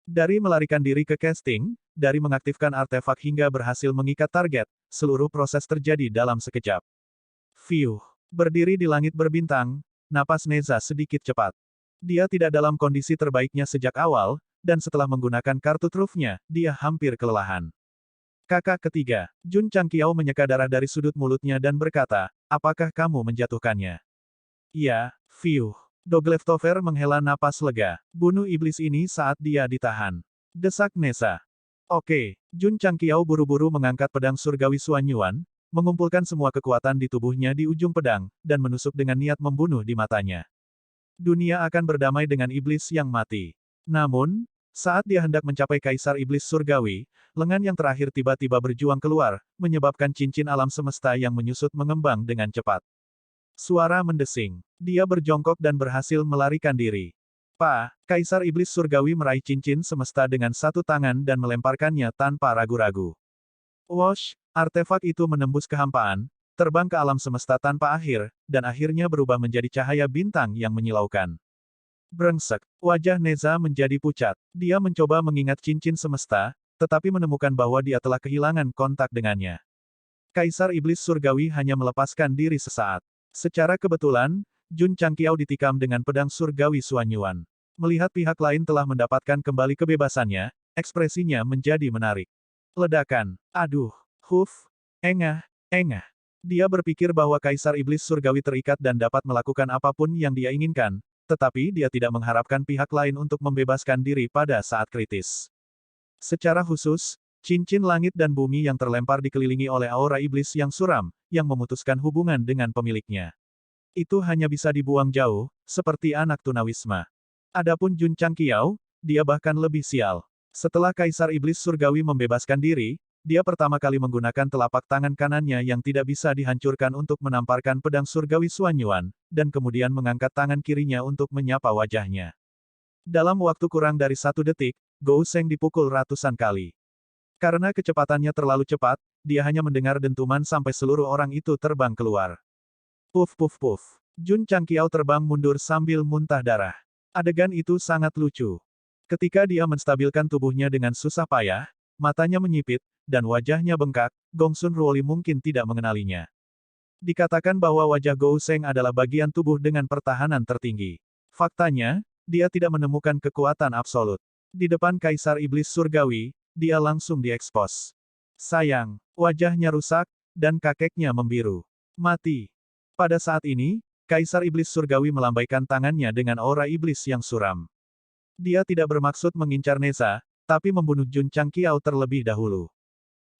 Dari melarikan diri ke casting, dari mengaktifkan artefak hingga berhasil mengikat target, seluruh proses terjadi dalam sekejap. Fiuh! Berdiri di langit berbintang, napas Neza sedikit cepat. Dia tidak dalam kondisi terbaiknya sejak awal, dan setelah menggunakan kartu trufnya, dia hampir kelelahan. Kakak ketiga, Jun Changqiao menyeka darah dari sudut mulutnya dan berkata, apakah kamu menjatuhkannya? Iya, Fiuh. Dogleftover menghela napas lega. Bunuh iblis ini saat dia ditahan. Desak Nesa. Oke, Jun Changqiao buru-buru mengangkat pedang surgawi Suanyuan, mengumpulkan semua kekuatan di tubuhnya di ujung pedang, dan menusuk dengan niat membunuh di matanya. Dunia akan berdamai dengan iblis yang mati. Namun, saat dia hendak mencapai Kaisar Iblis Surgawi, lengan yang terakhir tiba-tiba berjuang keluar, menyebabkan cincin alam semesta yang menyusut mengembang dengan cepat. Suara mendesing. Dia berjongkok dan berhasil melarikan diri. Kaisar Iblis Surgawi meraih cincin semesta dengan satu tangan dan melemparkannya tanpa ragu-ragu. Wosh! Artefak itu menembus kehampaan, terbang ke alam semesta tanpa akhir, dan akhirnya berubah menjadi cahaya bintang yang menyilaukan. Brengsek. Wajah Neza menjadi pucat. Dia mencoba mengingat cincin semesta, tetapi menemukan bahwa dia telah kehilangan kontak dengannya. Kaisar Iblis Surgawi hanya melepaskan diri sesaat. Secara kebetulan, Jun Changqiao ditikam dengan pedang surgawi Suanyuan. Melihat pihak lain telah mendapatkan kembali kebebasannya, ekspresinya menjadi menarik. Ledakan. Aduh. Huf. Engah. Dia berpikir bahwa Kaisar Iblis Surgawi terikat dan dapat melakukan apapun yang dia inginkan, tetapi dia tidak mengharapkan pihak lain untuk membebaskan diri pada saat kritis. Secara khusus, cincin langit dan bumi yang terlempar dikelilingi oleh aura iblis yang suram, yang memutuskan hubungan dengan pemiliknya. Itu hanya bisa dibuang jauh, seperti anak tunawisma. Adapun Jun Changqiao, dia bahkan lebih sial. Setelah Kaisar Iblis Surgawi membebaskan diri, dia pertama kali menggunakan telapak tangan kanannya yang tidak bisa dihancurkan untuk menamparkan pedang surgawi Suanyuan, dan kemudian mengangkat tangan kirinya untuk menyapa wajahnya. Dalam waktu kurang dari 1 detik, Gou Sheng dipukul ratusan kali. Karena kecepatannya terlalu cepat, dia hanya mendengar dentuman sampai seluruh orang itu terbang keluar. Puf puf puf. Jun Changqiao terbang mundur sambil muntah darah. Adegan itu sangat lucu. Ketika dia menstabilkan tubuhnya dengan susah payah, matanya menyipit, dan wajahnya bengkak, Gongsun Ruoli mungkin tidak mengenalinya. Dikatakan bahwa wajah Gou Sheng adalah bagian tubuh dengan pertahanan tertinggi. Faktanya, dia tidak menemukan kekuatan absolut. Di depan Kaisar Iblis Surgawi, dia langsung diekspos. Sayang, wajahnya rusak, dan kakeknya membiru. Mati. Pada saat ini, Kaisar Iblis Surgawi melambaikan tangannya dengan aura iblis yang suram. Dia tidak bermaksud mengincar Neza, tapi membunuh Jun Changqiao terlebih dahulu.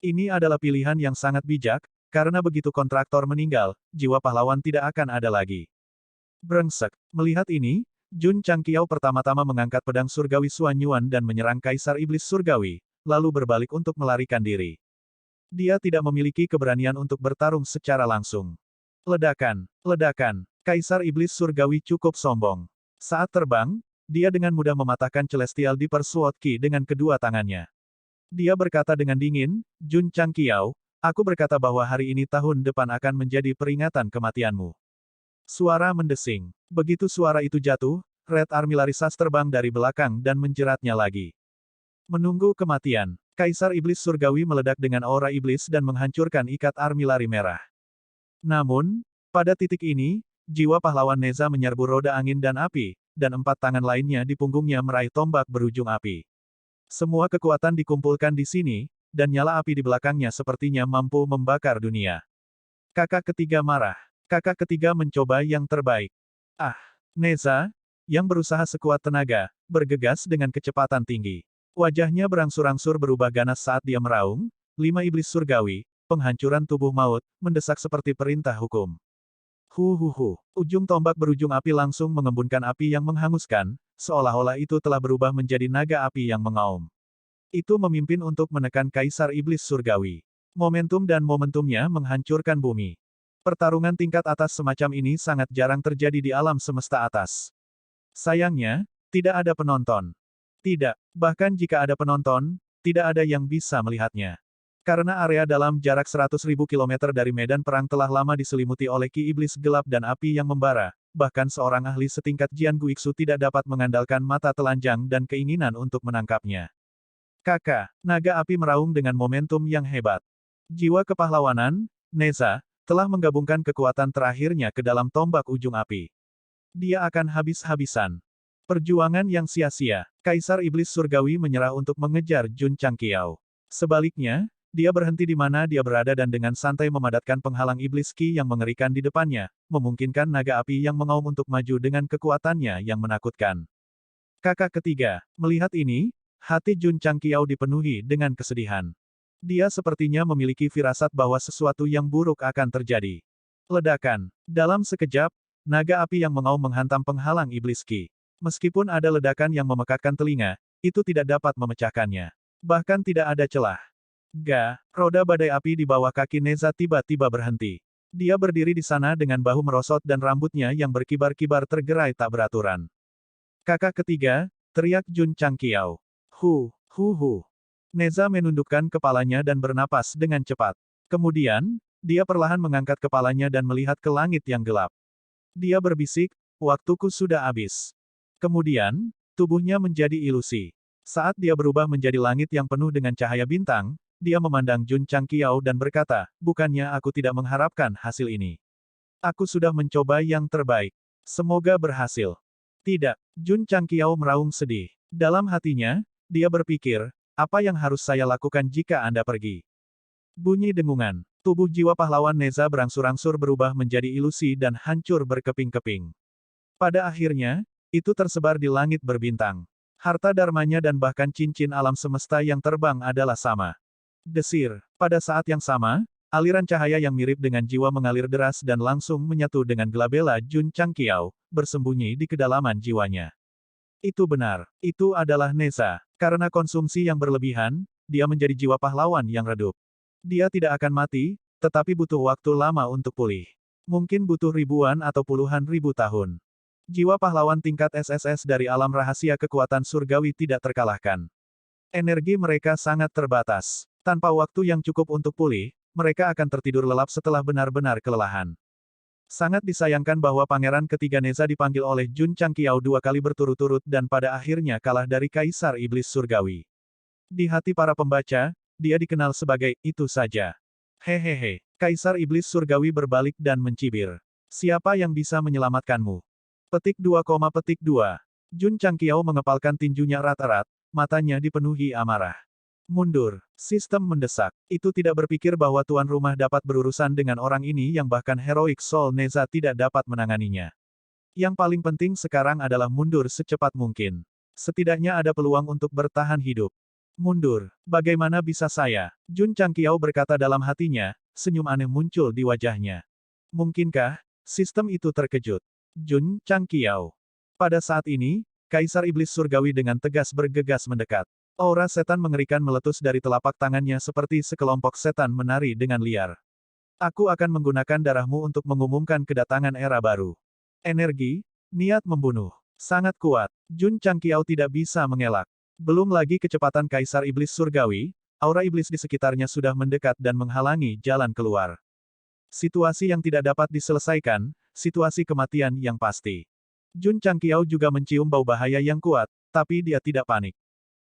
Ini adalah pilihan yang sangat bijak, karena begitu kontraktor meninggal, jiwa pahlawan tidak akan ada lagi. Brengsek. Melihat ini, Jun Changqiao pertama-tama mengangkat pedang surgawi Xuan Yuan dan menyerang Kaisar Iblis Surgawi, lalu berbalik untuk melarikan diri. Dia tidak memiliki keberanian untuk bertarung secara langsung. Ledakan, ledakan. Kaisar Iblis Surgawi cukup sombong. Saat terbang, dia dengan mudah mematahkan Celestial Deeper Sword Ki dengan kedua tangannya. Dia berkata dengan dingin, Jun Changqiao, aku berkata bahwa hari ini tahun depan akan menjadi peringatan kematianmu. Suara mendesing. Begitu suara itu jatuh, Red Armillarisas terbang dari belakang dan menjeratnya lagi. Menunggu kematian. Kaisar Iblis Surgawi meledak dengan aura iblis dan menghancurkan ikat armilari merah. Namun, pada titik ini, jiwa pahlawan Neza menyerbu roda angin dan api, dan 4 tangan lainnya di punggungnya meraih tombak berujung api. Semua kekuatan dikumpulkan di sini, dan nyala api di belakangnya sepertinya mampu membakar dunia. Kakak ketiga marah. Kakak ketiga mencoba yang terbaik. Ah! Neza, yang berusaha sekuat tenaga, bergegas dengan kecepatan tinggi. Wajahnya berangsur-angsur berubah ganas saat dia meraung, 5 iblis surgawi, penghancuran tubuh maut, mendesak seperti perintah hukum. Ujung tombak berujung api langsung mengembunkan api yang menghanguskan, seolah-olah itu telah berubah menjadi naga api yang mengaum. Itu memimpin untuk menekan Kaisar Iblis Surgawi. Momentum dan momentumnya menghancurkan bumi. Pertarungan tingkat atas semacam ini sangat jarang terjadi di alam semesta atas. Sayangnya, tidak ada penonton. Tidak, bahkan jika ada penonton, tidak ada yang bisa melihatnya. Karena area dalam jarak 100.000 km dari medan perang telah lama diselimuti oleh ki iblis gelap dan api yang membara, bahkan seorang ahli setingkat Jian Guixu tidak dapat mengandalkan mata telanjang dan keinginan untuk menangkapnya. Kakak, naga api meraung dengan momentum yang hebat. Jiwa kepahlawanan, Neza, telah menggabungkan kekuatan terakhirnya ke dalam tombak ujung api. Dia akan habis-habisan. Perjuangan yang sia-sia. Kaisar Iblis Surgawi menyerah untuk mengejar Jun Changqiao. Sebaliknya, dia berhenti di mana dia berada dan dengan santai memadatkan penghalang iblis Ki yang mengerikan di depannya, memungkinkan naga api yang mengaum untuk maju dengan kekuatannya yang menakutkan. Kakak ketiga, melihat ini, hati Jun Changqiao dipenuhi dengan kesedihan. Dia sepertinya memiliki firasat bahwa sesuatu yang buruk akan terjadi. Ledakan. Dalam sekejap, naga api yang mengaum menghantam penghalang iblis Ki. Meskipun ada ledakan yang memekakkan telinga, itu tidak dapat memecahkannya. Bahkan tidak ada celah. Roda badai api di bawah kaki Neza tiba-tiba berhenti. Dia berdiri di sana dengan bahu merosot dan rambutnya yang berkibar-kibar tergerai tak beraturan. Kakak ketiga, teriak Jun Changqiao. Neza menundukkan kepalanya dan bernapas dengan cepat. Kemudian, dia perlahan mengangkat kepalanya dan melihat ke langit yang gelap. Dia berbisik, waktuku sudah habis. Kemudian, tubuhnya menjadi ilusi. Saat dia berubah menjadi langit yang penuh dengan cahaya bintang, dia memandang Jun Changqiao dan berkata, bukannya aku tidak mengharapkan hasil ini. Aku sudah mencoba yang terbaik. Semoga berhasil. Tidak, Jun Changqiao meraung sedih. Dalam hatinya, dia berpikir, apa yang harus saya lakukan jika Anda pergi? Bunyi dengungan. Tubuh jiwa pahlawan Neza berangsur-angsur berubah menjadi ilusi dan hancur berkeping-keping. Pada akhirnya, itu tersebar di langit berbintang. Harta dharmanya dan bahkan cincin alam semesta yang terbang adalah sama. Desir. Pada saat yang sama, aliran cahaya yang mirip dengan jiwa mengalir deras dan langsung menyatu dengan gelabela Jun Changqiao, bersembunyi di kedalaman jiwanya. Itu benar. Itu adalah Neza. Karena konsumsi yang berlebihan, dia menjadi jiwa pahlawan yang redup. Dia tidak akan mati, tetapi butuh waktu lama untuk pulih. Mungkin butuh ribuan atau puluhan ribu tahun. Jiwa pahlawan tingkat SSS dari alam rahasia kekuatan surgawi tidak terkalahkan. Energi mereka sangat terbatas. Tanpa waktu yang cukup untuk pulih, mereka akan tertidur lelap setelah benar-benar kelelahan. Sangat disayangkan bahwa Pangeran Ketiga Neza dipanggil oleh Jun Changqiao 2 kali berturut-turut dan pada akhirnya kalah dari Kaisar Iblis Surgawi. Di hati para pembaca, dia dikenal sebagai itu saja. Hehehe. Kaisar Iblis Surgawi berbalik dan mencibir. Siapa yang bisa menyelamatkanmu? Petik 2, petik 2. Jun Changqiao mengepalkan tinjunya erat-erat, matanya dipenuhi amarah. Mundur. Sistem mendesak. Itu tidak berpikir bahwa tuan rumah dapat berurusan dengan orang ini yang bahkan Heroic Soul Neza tidak dapat menanganinya. Yang paling penting sekarang adalah mundur secepat mungkin. Setidaknya ada peluang untuk bertahan hidup. Mundur. Bagaimana bisa saya? Jun Changqiao berkata dalam hatinya, senyum aneh muncul di wajahnya. Mungkinkah sistem itu terkejut? Jun Changqiao. Pada saat ini, Kaisar Iblis Surgawi dengan tegas bergegas mendekat. Aura setan mengerikan meletus dari telapak tangannya seperti sekelompok setan menari dengan liar. Aku akan menggunakan darahmu untuk mengumumkan kedatangan era baru. Energi, niat membunuh. Sangat kuat. Jun Changqiao tidak bisa mengelak. Belum lagi kecepatan Kaisar Iblis Surgawi, aura iblis di sekitarnya sudah mendekat dan menghalangi jalan keluar. Situasi yang tidak dapat diselesaikan, situasi kematian yang pasti. Jun Changqiao juga mencium bau bahaya yang kuat, tapi dia tidak panik.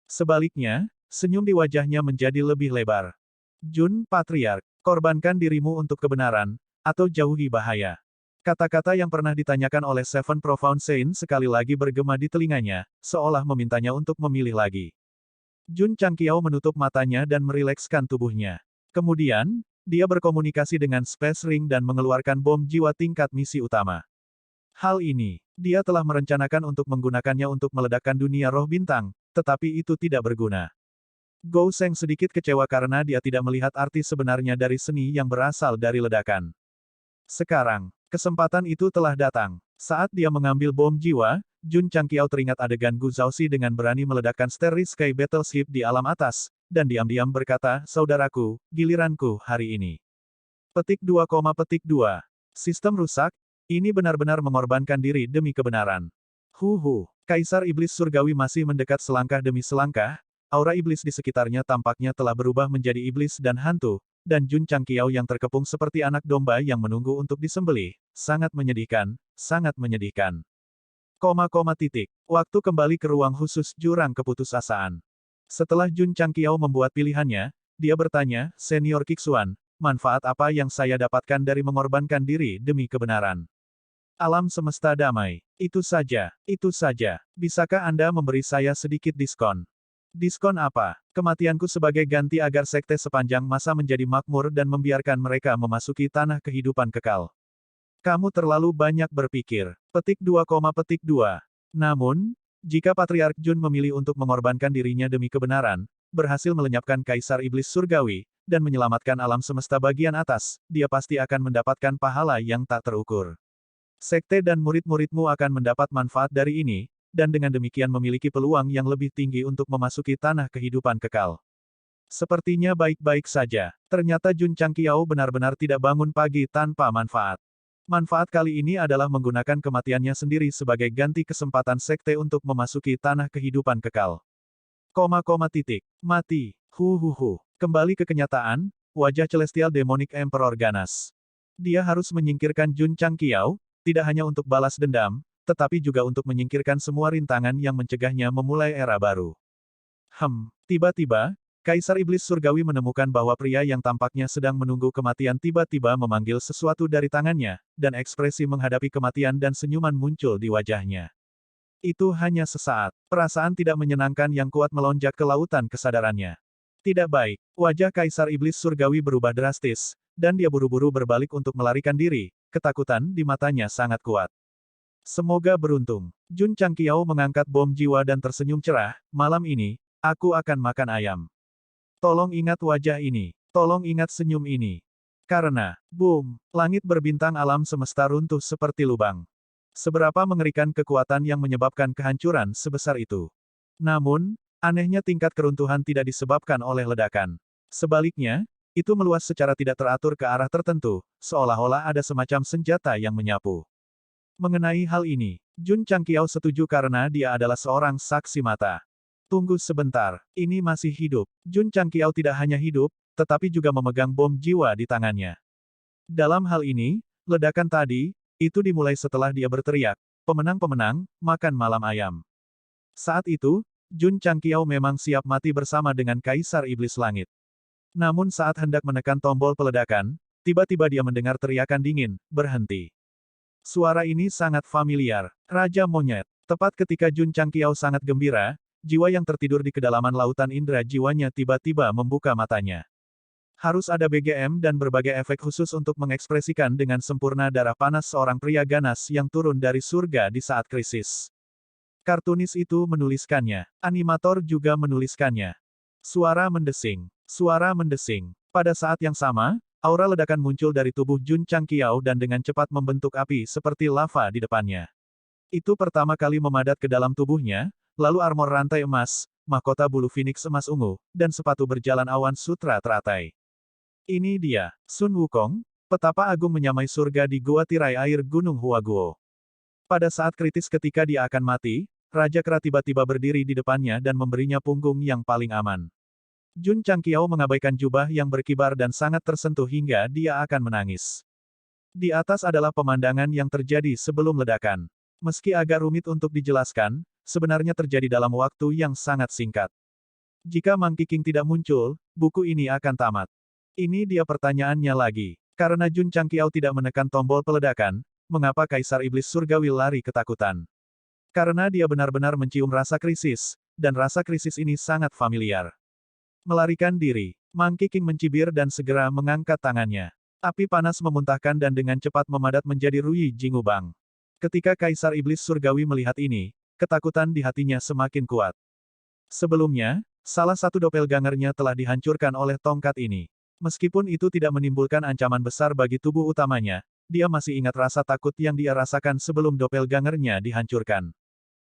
Sebaliknya, senyum di wajahnya menjadi lebih lebar. Jun Patriark, korbankan dirimu untuk kebenaran, atau jauhi bahaya. Kata-kata yang pernah ditanyakan oleh Seven Profound Saint sekali lagi bergema di telinganya, seolah memintanya untuk memilih lagi. Jun Changqiao menutup matanya dan merilekskan tubuhnya. Kemudian, dia berkomunikasi dengan Space Ring dan mengeluarkan bom jiwa tingkat misi utama. Hal ini, dia telah merencanakan untuk menggunakannya untuk meledakkan dunia roh bintang, tetapi itu tidak berguna. Gou Sheng sedikit kecewa karena dia tidak melihat arti sebenarnya dari seni yang berasal dari ledakan. Sekarang, kesempatan itu telah datang. Saat dia mengambil bom jiwa, Jun Changqiao teringat adegan Gu Zhaoxi dengan berani meledakkan Starry Sky Battleship di alam atas, dan diam-diam berkata, saudaraku, giliranku hari ini. Petik 2, Sistem rusak, ini benar-benar mengorbankan diri demi kebenaran. Kaisar Iblis Surgawi masih mendekat selangkah demi selangkah, aura iblis di sekitarnya tampaknya telah berubah menjadi iblis dan hantu, dan Jun Changqiao yang terkepung seperti anak domba yang menunggu untuk disembelih, sangat menyedihkan, sangat menyedihkan. Waktu kembali ke ruang khusus jurang keputusasaan. Setelah Jun Changqiao membuat pilihannya, dia bertanya, Senior Kixuan, manfaat apa yang saya dapatkan dari mengorbankan diri demi kebenaran? Alam semesta damai. Itu saja, itu saja. Bisakah Anda memberi saya sedikit diskon? Diskon apa? Kematianku sebagai ganti agar sekte sepanjang masa menjadi makmur dan membiarkan mereka memasuki tanah kehidupan kekal. Kamu terlalu banyak berpikir. Petik 2, Namun, jika Patriark Jun memilih untuk mengorbankan dirinya demi kebenaran, berhasil melenyapkan Kaisar Iblis Surgawi, dan menyelamatkan alam semesta bagian atas, dia pasti akan mendapatkan pahala yang tak terukur. Sekte dan murid-muridmu akan mendapat manfaat dari ini, dan dengan demikian memiliki peluang yang lebih tinggi untuk memasuki tanah kehidupan kekal. Sepertinya baik-baik saja. Ternyata Jun Changqiao benar-benar tidak bangun pagi tanpa manfaat. Manfaat kali ini adalah menggunakan kematiannya sendiri sebagai ganti kesempatan sekte untuk memasuki tanah kehidupan kekal. Mati. Kembali ke kenyataan, wajah Celestial Demonic Emperor ganas. Dia harus menyingkirkan Jun Changqiao, tidak hanya untuk balas dendam, tetapi juga untuk menyingkirkan semua rintangan yang mencegahnya memulai era baru. Tiba-tiba, Kaisar Iblis Surgawi menemukan bahwa pria yang tampaknya sedang menunggu kematian tiba-tiba memanggil sesuatu dari tangannya, dan ekspresi menghadapi kematian dan senyuman muncul di wajahnya. Itu hanya sesaat. Perasaan tidak menyenangkan yang kuat melonjak ke lautan kesadarannya. Tidak baik. Wajah Kaisar Iblis Surgawi berubah drastis, dan dia buru-buru berbalik untuk melarikan diri. Ketakutan di matanya sangat kuat. Semoga beruntung. Jun Changqiao mengangkat bom jiwa dan tersenyum cerah, malam ini, aku akan makan ayam. Tolong ingat wajah ini. Tolong ingat senyum ini. Karena, boom, langit berbintang alam semesta runtuh seperti lubang. Seberapa mengerikan kekuatan yang menyebabkan kehancuran sebesar itu. Namun, anehnya tingkat keruntuhan tidak disebabkan oleh ledakan. Sebaliknya, itu meluas secara tidak teratur ke arah tertentu, seolah-olah ada semacam senjata yang menyapu. Mengenai hal ini, Jun Changqiao setuju karena dia adalah seorang saksi mata. Tunggu sebentar, ini masih hidup. Jun Changqiao tidak hanya hidup, tetapi juga memegang bom jiwa di tangannya. Dalam hal ini, ledakan tadi, itu dimulai setelah dia berteriak, pemenang-pemenang, makan malam ayam. Saat itu, Jun Changqiao memang siap mati bersama dengan Kaisar Iblis Langit. Namun saat hendak menekan tombol peledakan, tiba-tiba dia mendengar teriakan dingin, berhenti. Suara ini sangat familiar, Raja Monyet. Tepat ketika Jun Changqiao sangat gembira, jiwa yang tertidur di kedalaman lautan indera jiwanya tiba-tiba membuka matanya. Harus ada BGM dan berbagai efek khusus untuk mengekspresikan dengan sempurna darah panas seorang pria ganas yang turun dari surga di saat krisis. Kartunis itu menuliskannya. Animator juga menuliskannya. Suara mendesing. Suara mendesing. Pada saat yang sama, aura ledakan muncul dari tubuh Jun Changqiao dan dengan cepat membentuk api seperti lava di depannya. Itu pertama kali memadat ke dalam tubuhnya, lalu armor rantai emas, mahkota bulu phoenix emas ungu, dan sepatu berjalan awan sutra teratai. Ini dia, Sun Wukong, petapa agung menyamai surga di gua tirai air Gunung Huaguo. Pada saat kritis ketika dia akan mati, Raja Kera tiba-tiba berdiri di depannya dan memberinya punggung yang paling aman. Jun Changqiao mengabaikan jubah yang berkibar dan sangat tersentuh hingga dia akan menangis. Di atas adalah pemandangan yang terjadi sebelum ledakan. Meski agak rumit untuk dijelaskan, sebenarnya terjadi dalam waktu yang sangat singkat. Jika Monkey King tidak muncul, buku ini akan tamat. Ini dia pertanyaannya lagi. Karena Jun Changqiao tidak menekan tombol peledakan, mengapa Kaisar Iblis Surgawi lari ketakutan? Karena dia benar-benar mencium rasa krisis, dan rasa krisis ini sangat familiar. Melarikan diri. Monkey King mencibir dan segera mengangkat tangannya. Api panas memuntahkan dan dengan cepat memadat menjadi Rui Jingubang. Ketika Kaisar Iblis Surgawi melihat ini, ketakutan di hatinya semakin kuat. Sebelumnya, salah satu doppelgangernya telah dihancurkan oleh tongkat ini. Meskipun itu tidak menimbulkan ancaman besar bagi tubuh utamanya, dia masih ingat rasa takut yang dia rasakan sebelum doppelgangernya dihancurkan.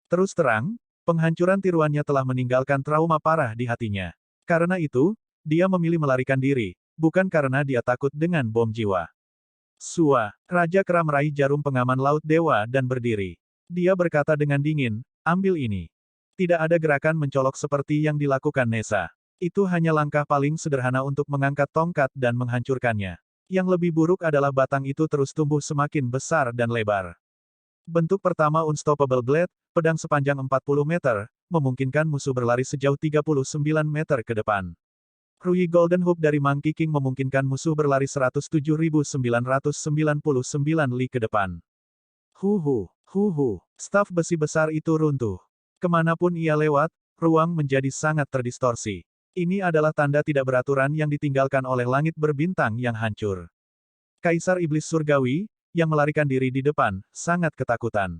Terus terang, penghancuran tiruannya telah meninggalkan trauma parah di hatinya. Karena itu, dia memilih melarikan diri, bukan karena dia takut dengan bom jiwa. Sua, Raja Kera meraih jarum pengaman Laut Dewa dan berdiri. Dia berkata dengan dingin, ambil ini. Tidak ada gerakan mencolok seperti yang dilakukan Nessa. Itu hanya langkah paling sederhana untuk mengangkat tongkat dan menghancurkannya. Yang lebih buruk adalah batang itu terus tumbuh semakin besar dan lebar. Bentuk pertama Unstoppable Blade, pedang sepanjang 40 meter, memungkinkan musuh berlari sejauh 39 meter ke depan. Rui Golden Hoop dari Monkey King memungkinkan musuh berlari 107.999 li ke depan. Staf besi besar itu runtuh. Kemanapun ia lewat, ruang menjadi sangat terdistorsi. Ini adalah tanda tidak beraturan yang ditinggalkan oleh langit berbintang yang hancur. Kaisar Iblis Surgawi, yang melarikan diri di depan, sangat ketakutan.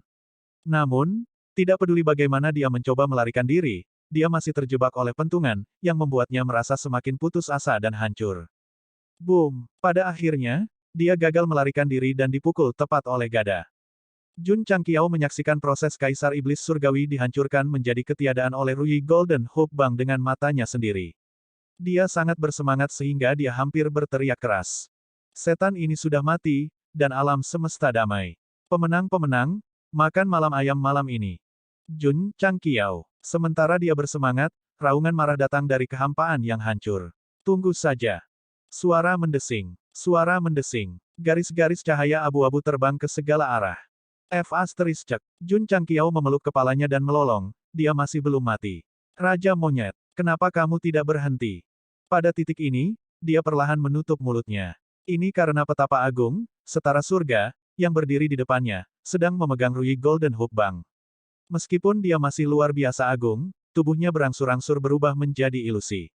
Namun, tidak peduli bagaimana dia mencoba melarikan diri, dia masih terjebak oleh pentungan, yang membuatnya merasa semakin putus asa dan hancur. Boom! Pada akhirnya, dia gagal melarikan diri dan dipukul tepat oleh gada. Jun Changqiao menyaksikan proses Kaisar Iblis Surgawi dihancurkan menjadi ketiadaan oleh Rui Golden Hoop Bang dengan matanya sendiri. Dia sangat bersemangat sehingga dia hampir berteriak keras. Setan ini sudah mati, dan alam semesta damai. Pemenang-pemenang, makan malam ayam malam ini. Jun Changqiao. Sementara dia bersemangat, raungan marah datang dari kehampaan yang hancur. Tunggu saja. Suara mendesing. Suara mendesing. Garis-garis cahaya abu-abu terbang ke segala arah. Cek. Jun Changqiao memeluk kepalanya dan melolong, dia masih belum mati. Raja Monyet, kenapa kamu tidak berhenti? Pada titik ini, dia perlahan menutup mulutnya. Ini karena petapa agung, setara surga, yang berdiri di depannya, sedang memegang Rui Golden Hoop Bang. Meskipun dia masih luar biasa agung, tubuhnya berangsur-angsur berubah menjadi ilusi.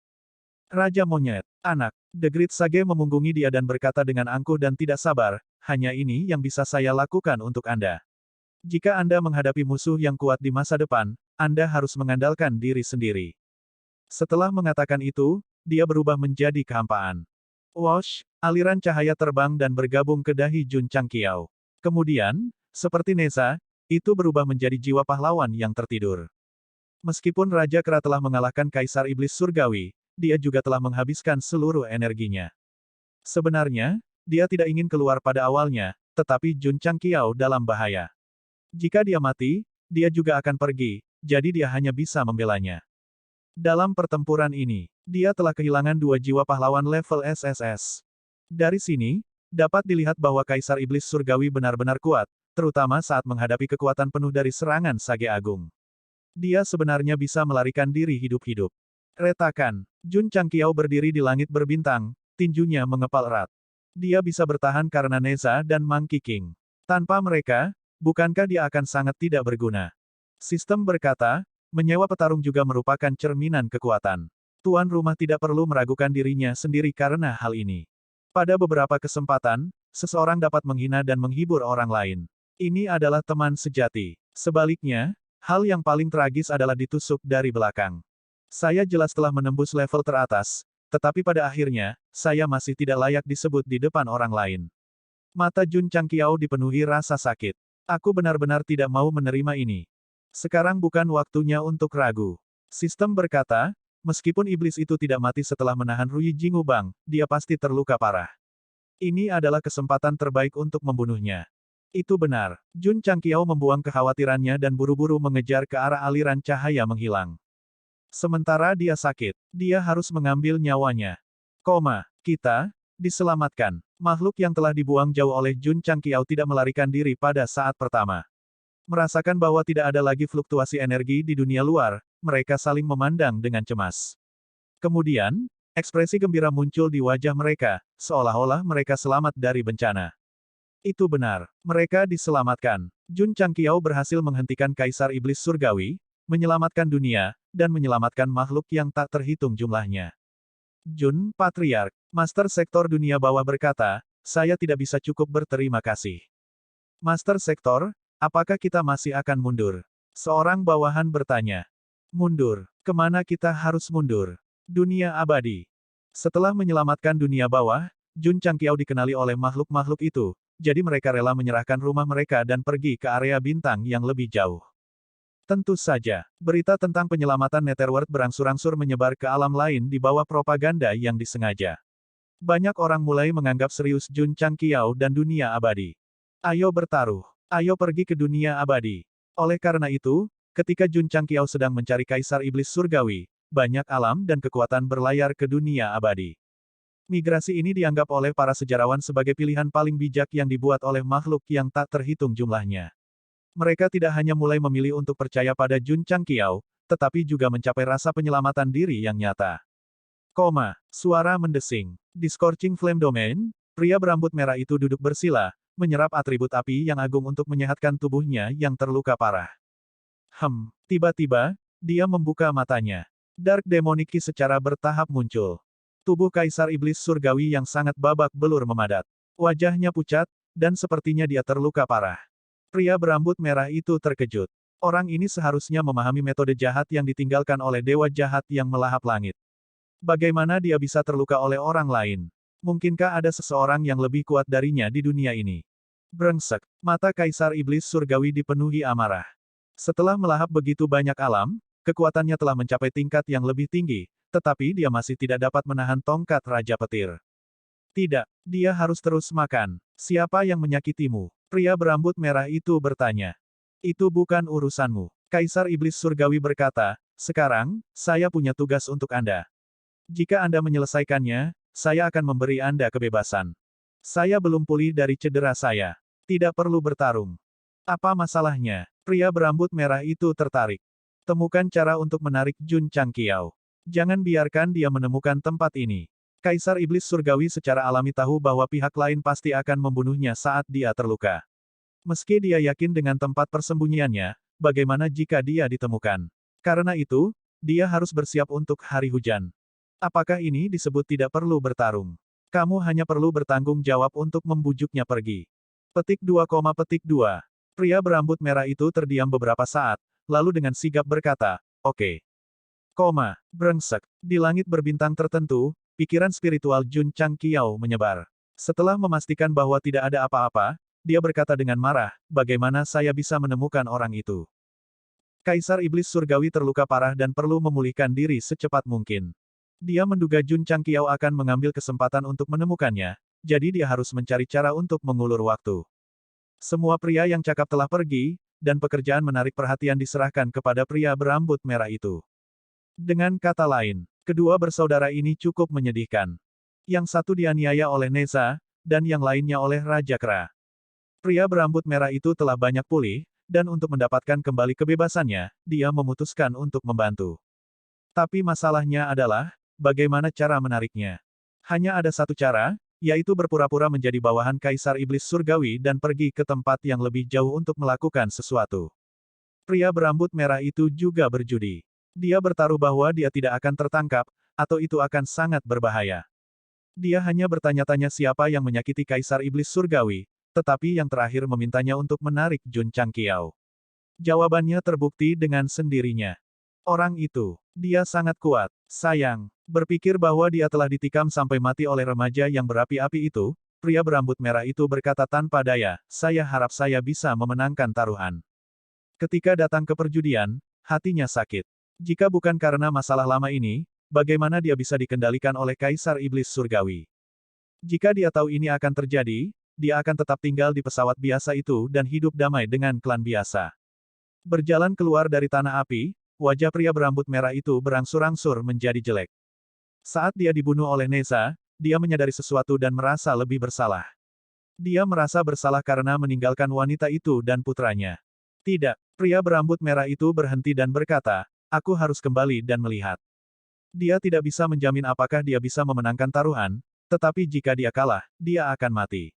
Raja Monyet, anak, The Great Sage memunggungi dia dan berkata dengan angkuh dan tidak sabar, hanya ini yang bisa saya lakukan untuk Anda. Jika Anda menghadapi musuh yang kuat di masa depan, Anda harus mengandalkan diri sendiri. Setelah mengatakan itu, dia berubah menjadi kehampaan. Wosh, aliran cahaya terbang dan bergabung ke dahi Jun Changqiao. Kemudian, seperti Nessa, itu berubah menjadi jiwa pahlawan yang tertidur. Meskipun Raja Kera telah mengalahkan Kaisar Iblis Surgawi, dia juga telah menghabiskan seluruh energinya. Sebenarnya, dia tidak ingin keluar pada awalnya, tetapi Jun Changqiao dalam bahaya. Jika dia mati, dia juga akan pergi, jadi dia hanya bisa membelanya. Dalam pertempuran ini, dia telah kehilangan 2 jiwa pahlawan level SSS. Dari sini, dapat dilihat bahwa Kaisar Iblis Surgawi benar-benar kuat, terutama saat menghadapi kekuatan penuh dari serangan Sage Agung. Dia sebenarnya bisa melarikan diri hidup-hidup. Retakan, Jun Changqiao berdiri di langit berbintang, tinjunya mengepal erat. Dia bisa bertahan karena Nessa dan Monkey King. Tanpa mereka, bukankah dia akan sangat tidak berguna? Sistem berkata, menyewa petarung juga merupakan cerminan kekuatan. Tuan rumah tidak perlu meragukan dirinya sendiri karena hal ini. Pada beberapa kesempatan, seseorang dapat menghina dan menghibur orang lain. Ini adalah teman sejati. Sebaliknya, Hal yang paling tragis adalah ditusuk dari belakang. Saya jelas telah menembus level teratas, tetapi pada akhirnya, saya masih tidak layak disebut di depan orang lain. Mata Jun Changqiao dipenuhi rasa sakit. Aku benar-benar tidak mau menerima ini. Sekarang bukan waktunya untuk ragu. Sistem berkata, meskipun iblis itu tidak mati setelah menahan Rui Jingubang, dia pasti terluka parah. Ini adalah kesempatan terbaik untuk membunuhnya. Itu benar. Jun Changqiao membuang kekhawatirannya dan buru-buru mengejar ke arah aliran cahaya menghilang. Sementara dia sakit, dia harus mengambil nyawanya. Kita diselamatkan. Makhluk yang telah dibuang jauh oleh Jun Changqiao tidak melarikan diri pada saat pertama. Merasakan bahwa tidak ada lagi fluktuasi energi di dunia luar, mereka saling memandang dengan cemas. Kemudian, ekspresi gembira muncul di wajah mereka, seolah-olah mereka selamat dari bencana. Itu benar, mereka diselamatkan. Jun Changqiao berhasil menghentikan Kaisar Iblis Surgawi, menyelamatkan dunia, dan menyelamatkan makhluk yang tak terhitung jumlahnya. Jun, Patriark, Master Sektor Dunia Bawah berkata, saya tidak bisa cukup berterima kasih. Master Sektor, apakah kita masih akan mundur? Seorang bawahan bertanya. Mundur, kemana kita harus mundur? Dunia abadi. Setelah menyelamatkan dunia bawah, Jun Changqiao dikenali oleh makhluk-makhluk itu, jadi mereka rela menyerahkan rumah mereka dan pergi ke area bintang yang lebih jauh. Tentu saja, berita tentang penyelamatan Netherworld berangsur-angsur menyebar ke alam lain di bawah propaganda yang disengaja. Banyak orang mulai menganggap serius Jun Changqiao dan dunia abadi. Ayo bertaruh. Ayo pergi ke dunia abadi. Oleh karena itu, ketika Jun Changqiao sedang mencari Kaisar Iblis Surgawi, banyak alam dan kekuatan berlayar ke dunia abadi. Migrasi ini dianggap oleh para sejarawan sebagai pilihan paling bijak yang dibuat oleh makhluk yang tak terhitung jumlahnya. Mereka tidak hanya mulai memilih untuk percaya pada Jun Changqiao, tetapi juga mencapai rasa penyelamatan diri yang nyata. Suara mendesing. Di Scorching Flame Domain, pria berambut merah itu duduk bersila, menyerap atribut api yang agung untuk menyehatkan tubuhnya yang terluka parah. Tiba-tiba, dia membuka matanya. Dark Demonic Ki secara bertahap muncul. Tubuh Kaisar Iblis Surgawi yang sangat babak belur memadat. Wajahnya pucat, dan sepertinya dia terluka parah. Pria berambut merah itu terkejut. Orang ini seharusnya memahami metode jahat yang ditinggalkan oleh dewa jahat yang melahap langit. Bagaimana dia bisa terluka oleh orang lain? Mungkinkah ada seseorang yang lebih kuat darinya di dunia ini? Brengsek, mata Kaisar Iblis Surgawi dipenuhi amarah. Setelah melahap begitu banyak alam, kekuatannya telah mencapai tingkat yang lebih tinggi, tetapi dia masih tidak dapat menahan tongkat Raja Petir. Tidak, dia harus terus makan. Siapa yang menyakitimu? Pria berambut merah itu bertanya. Itu bukan urusanmu. Kaisar Iblis Surgawi berkata, sekarang, saya punya tugas untuk Anda. Jika Anda menyelesaikannya, saya akan memberi Anda kebebasan. Saya belum pulih dari cedera saya. Tidak perlu bertarung. Apa masalahnya? Pria berambut merah itu tertarik. Temukan cara untuk menarik Jun Changqiao. Jangan biarkan dia menemukan tempat ini. Kaisar Iblis Surgawi secara alami tahu bahwa pihak lain pasti akan membunuhnya saat dia terluka. Meski dia yakin dengan tempat persembunyiannya, bagaimana jika dia ditemukan? Karena itu, dia harus bersiap untuk hari hujan. Apakah ini disebut tidak perlu bertarung? Kamu hanya perlu bertanggung jawab untuk membujuknya pergi. Petik 2, Pria berambut merah itu terdiam beberapa saat, lalu dengan sigap berkata, oke. Brengsek. Di langit berbintang tertentu, pikiran spiritual Jun Changqiao menyebar. Setelah memastikan bahwa tidak ada apa-apa, dia berkata dengan marah, bagaimana saya bisa menemukan orang itu? Kaisar Iblis Surgawi terluka parah dan perlu memulihkan diri secepat mungkin. Dia menduga Jun Changqiao akan mengambil kesempatan untuk menemukannya, jadi dia harus mencari cara untuk mengulur waktu. Semua pria yang cakap telah pergi, dan pekerjaan menarik perhatian diserahkan kepada pria berambut merah itu. Dengan kata lain, kedua bersaudara ini cukup menyedihkan. Yang satu dianiaya oleh Neza, dan yang lainnya oleh Raja Kra. Pria berambut merah itu telah banyak pulih, dan untuk mendapatkan kembali kebebasannya, dia memutuskan untuk membantu. Tapi masalahnya adalah, bagaimana cara menariknya? Hanya ada satu cara, yaitu berpura-pura menjadi bawahan Kaisar Iblis Surgawi dan pergi ke tempat yang lebih jauh untuk melakukan sesuatu. Pria berambut merah itu juga berjudi. Dia bertaruh bahwa dia tidak akan tertangkap, atau itu akan sangat berbahaya. Dia hanya bertanya-tanya siapa yang menyakiti Kaisar Iblis Surgawi, tetapi yang terakhir memintanya untuk menarik Jun Changqiao. Jawabannya terbukti dengan sendirinya. Orang itu, dia sangat kuat. Sayang, berpikir bahwa dia telah ditikam sampai mati oleh remaja yang berapi-api itu, pria berambut merah itu berkata tanpa daya, saya harap saya bisa memenangkan taruhan. Ketika datang ke perjudian, hatinya sakit. Jika bukan karena masalah lama ini, bagaimana dia bisa dikendalikan oleh Kaisar Iblis Surgawi? Jika dia tahu ini akan terjadi, dia akan tetap tinggal di pesawat biasa itu dan hidup damai dengan klan biasa. Berjalan keluar dari tanah api, wajah pria berambut merah itu berangsur-angsur menjadi jelek. Saat dia dibunuh oleh Neza, dia menyadari sesuatu dan merasa lebih bersalah. Dia merasa bersalah karena meninggalkan wanita itu dan putranya. Tidak, pria berambut merah itu berhenti dan berkata, aku harus kembali dan melihat. Dia tidak bisa menjamin apakah dia bisa memenangkan taruhan, tetapi jika dia kalah, dia akan mati.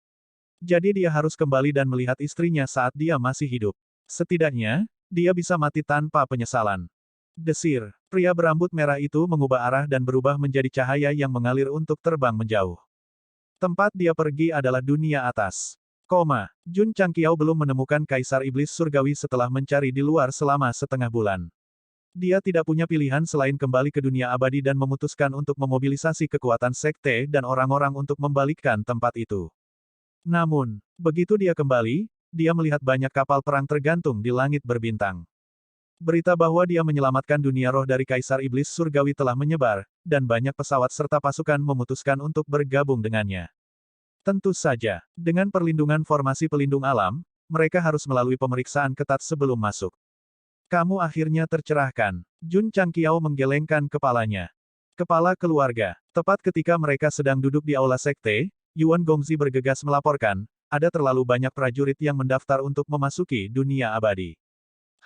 Jadi dia harus kembali dan melihat istrinya saat dia masih hidup. Setidaknya, dia bisa mati tanpa penyesalan. Desir, pria berambut merah itu mengubah arah dan berubah menjadi cahaya yang mengalir untuk terbang menjauh. Tempat dia pergi adalah dunia atas. Jun Changqiao belum menemukan Kaisar Iblis Surgawi setelah mencari di luar selama setengah bulan. Dia tidak punya pilihan selain kembali ke dunia abadi dan memutuskan untuk memobilisasi kekuatan sekte dan orang-orang untuk membalikkan tempat itu. Namun, begitu dia kembali, dia melihat banyak kapal perang tergantung di langit berbintang. Berita bahwa dia menyelamatkan dunia roh dari Kaisar Iblis Surgawi telah menyebar, dan banyak pesawat serta pasukan memutuskan untuk bergabung dengannya. Tentu saja, dengan perlindungan formasi pelindung alam, mereka harus melalui pemeriksaan ketat sebelum masuk. Kamu akhirnya tercerahkan. Jun Changqiao menggelengkan kepalanya. Kepala keluarga. Tepat ketika mereka sedang duduk di aula sekte, Yuan Gongzi bergegas melaporkan, ada terlalu banyak prajurit yang mendaftar untuk memasuki dunia abadi.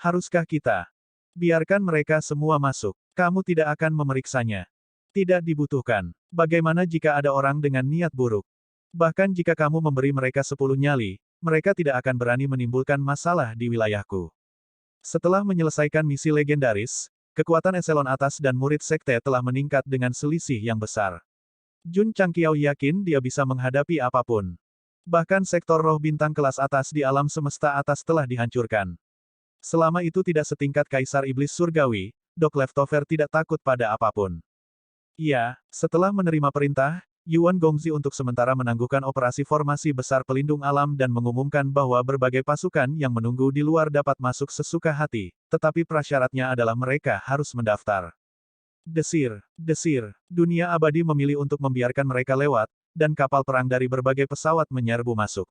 Haruskah kita biarkan mereka semua masuk? Kamu tidak akan memeriksanya. Tidak dibutuhkan. Bagaimana jika ada orang dengan niat buruk? Bahkan jika kamu memberi mereka 10 nyali, mereka tidak akan berani menimbulkan masalah di wilayahku. Setelah menyelesaikan misi legendaris, kekuatan eselon atas dan murid sekte telah meningkat dengan selisih yang besar. Jun Changqiao yakin dia bisa menghadapi apapun. Bahkan sektor roh bintang kelas atas di alam semesta atas telah dihancurkan. Selama itu tidak setingkat Kaisar Iblis Surgawi, Dok Leftover tidak takut pada apapun. Iya, setelah menerima perintah, Yuan Gongzi untuk sementara menangguhkan operasi formasi besar pelindung alam dan mengumumkan bahwa berbagai pasukan yang menunggu di luar dapat masuk sesuka hati, tetapi prasyaratnya adalah mereka harus mendaftar. Desir, dunia abadi memilih untuk membiarkan mereka lewat, dan kapal perang dari berbagai pesawat menyerbu masuk.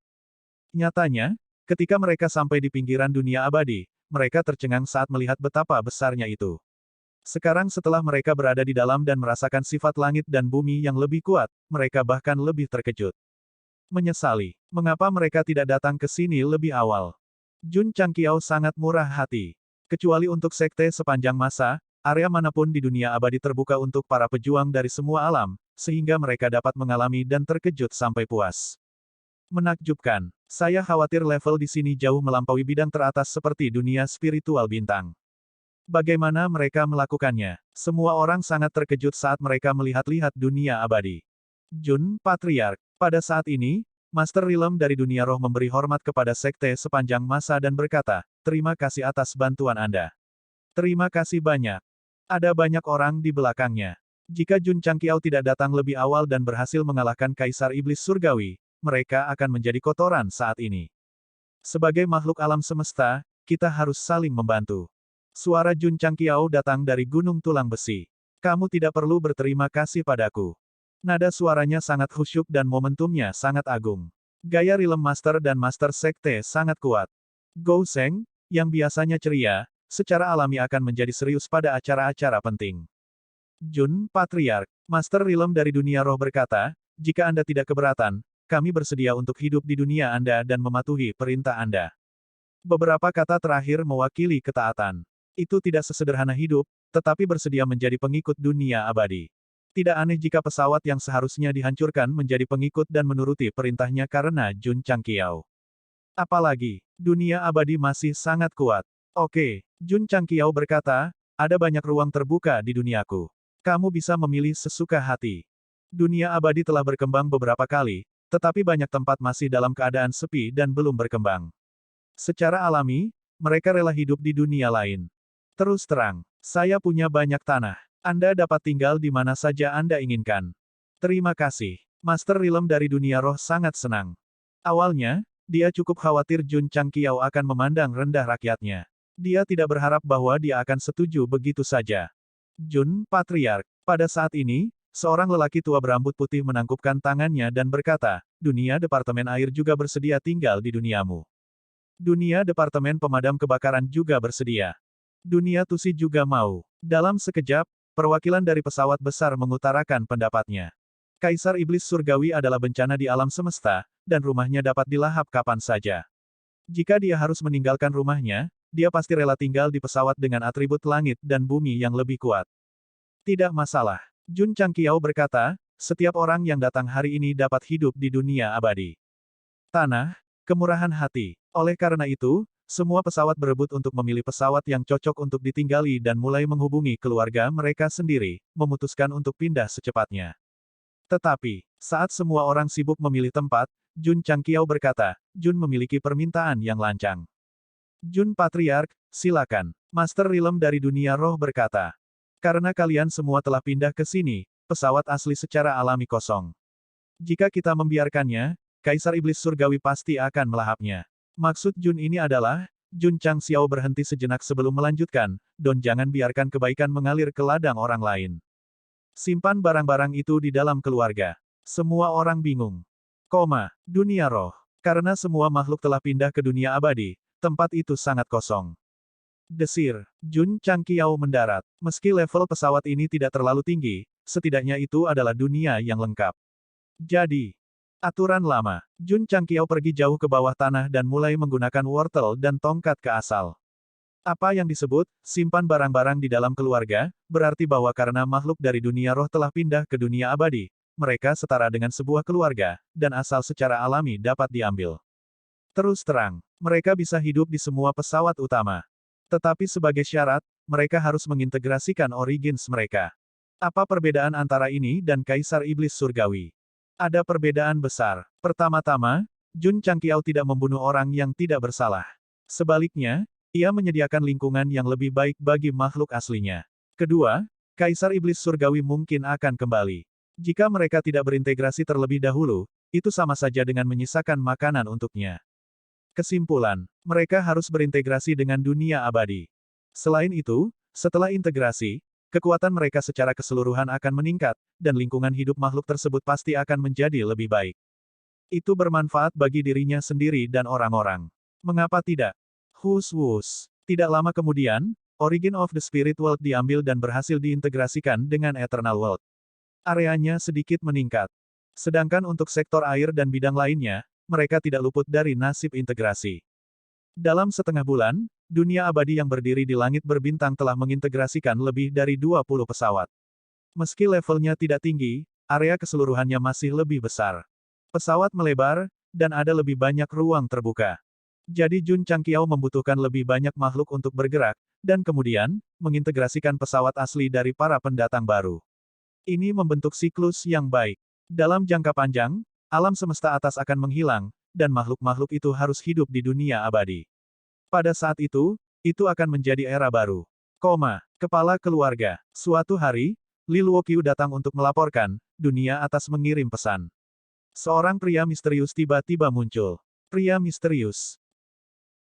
Nyatanya, ketika mereka sampai di pinggiran dunia abadi, mereka tercengang saat melihat betapa besarnya itu. Sekarang setelah mereka berada di dalam dan merasakan sifat langit dan bumi yang lebih kuat, mereka bahkan lebih terkejut. Menyesali, mengapa mereka tidak datang ke sini lebih awal. Jun Changqiao sangat murah hati. Kecuali untuk sekte sepanjang masa, area manapun di dunia abadi terbuka untuk para pejuang dari semua alam, sehingga mereka dapat mengalami dan terkejut sampai puas. Menakjubkan. Saya khawatir level di sini jauh melampaui bidang teratas seperti dunia spiritual bintang. Bagaimana mereka melakukannya? Semua orang sangat terkejut saat mereka melihat-lihat dunia abadi. Jun, Patriark. Pada saat ini, Master Realm dari dunia roh memberi hormat kepada sekte sepanjang masa dan berkata, terima kasih atas bantuan Anda. Terima kasih banyak. Ada banyak orang di belakangnya. Jika Jun Changqiao tidak datang lebih awal dan berhasil mengalahkan Kaisar Iblis Surgawi, mereka akan menjadi kotoran saat ini. Sebagai makhluk alam semesta, kita harus saling membantu. Suara Jun Changqiao datang dari gunung tulang besi. Kamu tidak perlu berterima kasih padaku. Nada suaranya sangat khusyuk dan momentumnya sangat agung. Gaya Realm Master dan Master Sekte sangat kuat. Gou Sheng, yang biasanya ceria, secara alami akan menjadi serius pada acara-acara penting. Jun, Patriark, Master Realm dari dunia roh berkata, jika Anda tidak keberatan, kami bersedia untuk hidup di dunia Anda dan mematuhi perintah Anda. Beberapa kata terakhir mewakili ketaatan. Itu tidak sesederhana hidup, tetapi bersedia menjadi pengikut dunia abadi. Tidak aneh jika pesawat yang seharusnya dihancurkan menjadi pengikut dan menuruti perintahnya karena Jun Changqiao. Apalagi, dunia abadi masih sangat kuat. Oke, Jun Changqiao berkata, ada banyak ruang terbuka di duniaku. Kamu bisa memilih sesuka hati. Dunia abadi telah berkembang beberapa kali, tetapi banyak tempat masih dalam keadaan sepi dan belum berkembang. Secara alami, mereka rela hidup di dunia lain. Terus terang, saya punya banyak tanah. Anda dapat tinggal di mana saja Anda inginkan. Terima kasih. Master Rilem dari dunia roh sangat senang. Awalnya, dia cukup khawatir Jun Changqiao akan memandang rendah rakyatnya. Dia tidak berharap bahwa dia akan setuju begitu saja. Jun, Patriark. Pada saat ini, seorang lelaki tua berambut putih menangkupkan tangannya dan berkata, dunia Departemen Air juga bersedia tinggal di duniamu. Dunia Departemen Pemadam Kebakaran juga bersedia. Dunia Tusi juga mau. Dalam sekejap, perwakilan dari pesawat besar mengutarakan pendapatnya. Kaisar Iblis Surgawi adalah bencana di alam semesta, dan rumahnya dapat dilahap kapan saja. Jika dia harus meninggalkan rumahnya, dia pasti rela tinggal di pesawat dengan atribut langit dan bumi yang lebih kuat. Tidak masalah. Jun Changqiao berkata, setiap orang yang datang hari ini dapat hidup di dunia abadi. Tanah, kemurahan hati. Oleh karena itu, semua pesawat berebut untuk memilih pesawat yang cocok untuk ditinggali dan mulai menghubungi keluarga mereka sendiri, memutuskan untuk pindah secepatnya. Tetapi, saat semua orang sibuk memilih tempat, Jun Changqiao berkata, Jun memiliki permintaan yang lancang. Jun Patriark, silakan. Master Rilem dari dunia roh berkata. Karena kalian semua telah pindah ke sini, pesawat asli secara alami kosong. Jika kita membiarkannya, Kaisar Iblis Surgawi pasti akan melahapnya. Maksud Jun ini adalah, Jun Changqiao berhenti sejenak sebelum melanjutkan, Don jangan biarkan kebaikan mengalir ke ladang orang lain. Simpan barang-barang itu di dalam keluarga. Semua orang bingung. Dunia roh. Karena semua makhluk telah pindah ke dunia abadi, tempat itu sangat kosong. Desir. Jun Changqiao mendarat. Meski level pesawat ini tidak terlalu tinggi, setidaknya itu adalah dunia yang lengkap. Jadi, aturan lama. Jun Changqiao pergi jauh ke bawah tanah dan mulai menggunakan wortel dan tongkat ke asal. Apa yang disebut, simpan barang-barang di dalam keluarga, berarti bahwa karena makhluk dari dunia roh telah pindah ke dunia abadi, mereka setara dengan sebuah keluarga, dan asal secara alami dapat diambil. Terus terang, mereka bisa hidup di semua pesawat utama. Tetapi sebagai syarat, mereka harus mengintegrasikan origins mereka. Apa perbedaan antara ini dan Kaisar Iblis Surgawi? Ada perbedaan besar. Pertama-tama, Jun Changqiao tidak membunuh orang yang tidak bersalah. Sebaliknya, ia menyediakan lingkungan yang lebih baik bagi makhluk aslinya. Kedua, Kaisar Iblis Surgawi mungkin akan kembali. Jika mereka tidak berintegrasi terlebih dahulu, itu sama saja dengan menyisakan makanan untuknya. Kesimpulan, mereka harus berintegrasi dengan dunia abadi. Selain itu, setelah integrasi, kekuatan mereka secara keseluruhan akan meningkat, dan lingkungan hidup makhluk tersebut pasti akan menjadi lebih baik. Itu bermanfaat bagi dirinya sendiri dan orang-orang. Mengapa tidak? Hus. Tidak lama kemudian, Origin of the Spirit World diambil dan berhasil diintegrasikan dengan Eternal World. Areanya sedikit meningkat. Sedangkan untuk sektor air dan bidang lainnya, mereka tidak luput dari nasib integrasi. Dalam setengah bulan, dunia abadi yang berdiri di langit berbintang telah mengintegrasikan lebih dari 20 pesawat. Meski levelnya tidak tinggi, area keseluruhannya masih lebih besar. Pesawat melebar, dan ada lebih banyak ruang terbuka. Jadi Jun Changqiao membutuhkan lebih banyak makhluk untuk bergerak, dan kemudian, mengintegrasikan pesawat asli dari para pendatang baru. Ini membentuk siklus yang baik. Dalam jangka panjang, alam semesta atas akan menghilang, dan makhluk-makhluk itu harus hidup di dunia abadi. Pada saat itu akan menjadi era baru. Kepala keluarga. Suatu hari, Li Luoqiu datang untuk melaporkan, dunia atas mengirim pesan. Seorang pria misterius tiba-tiba muncul. Pria misterius.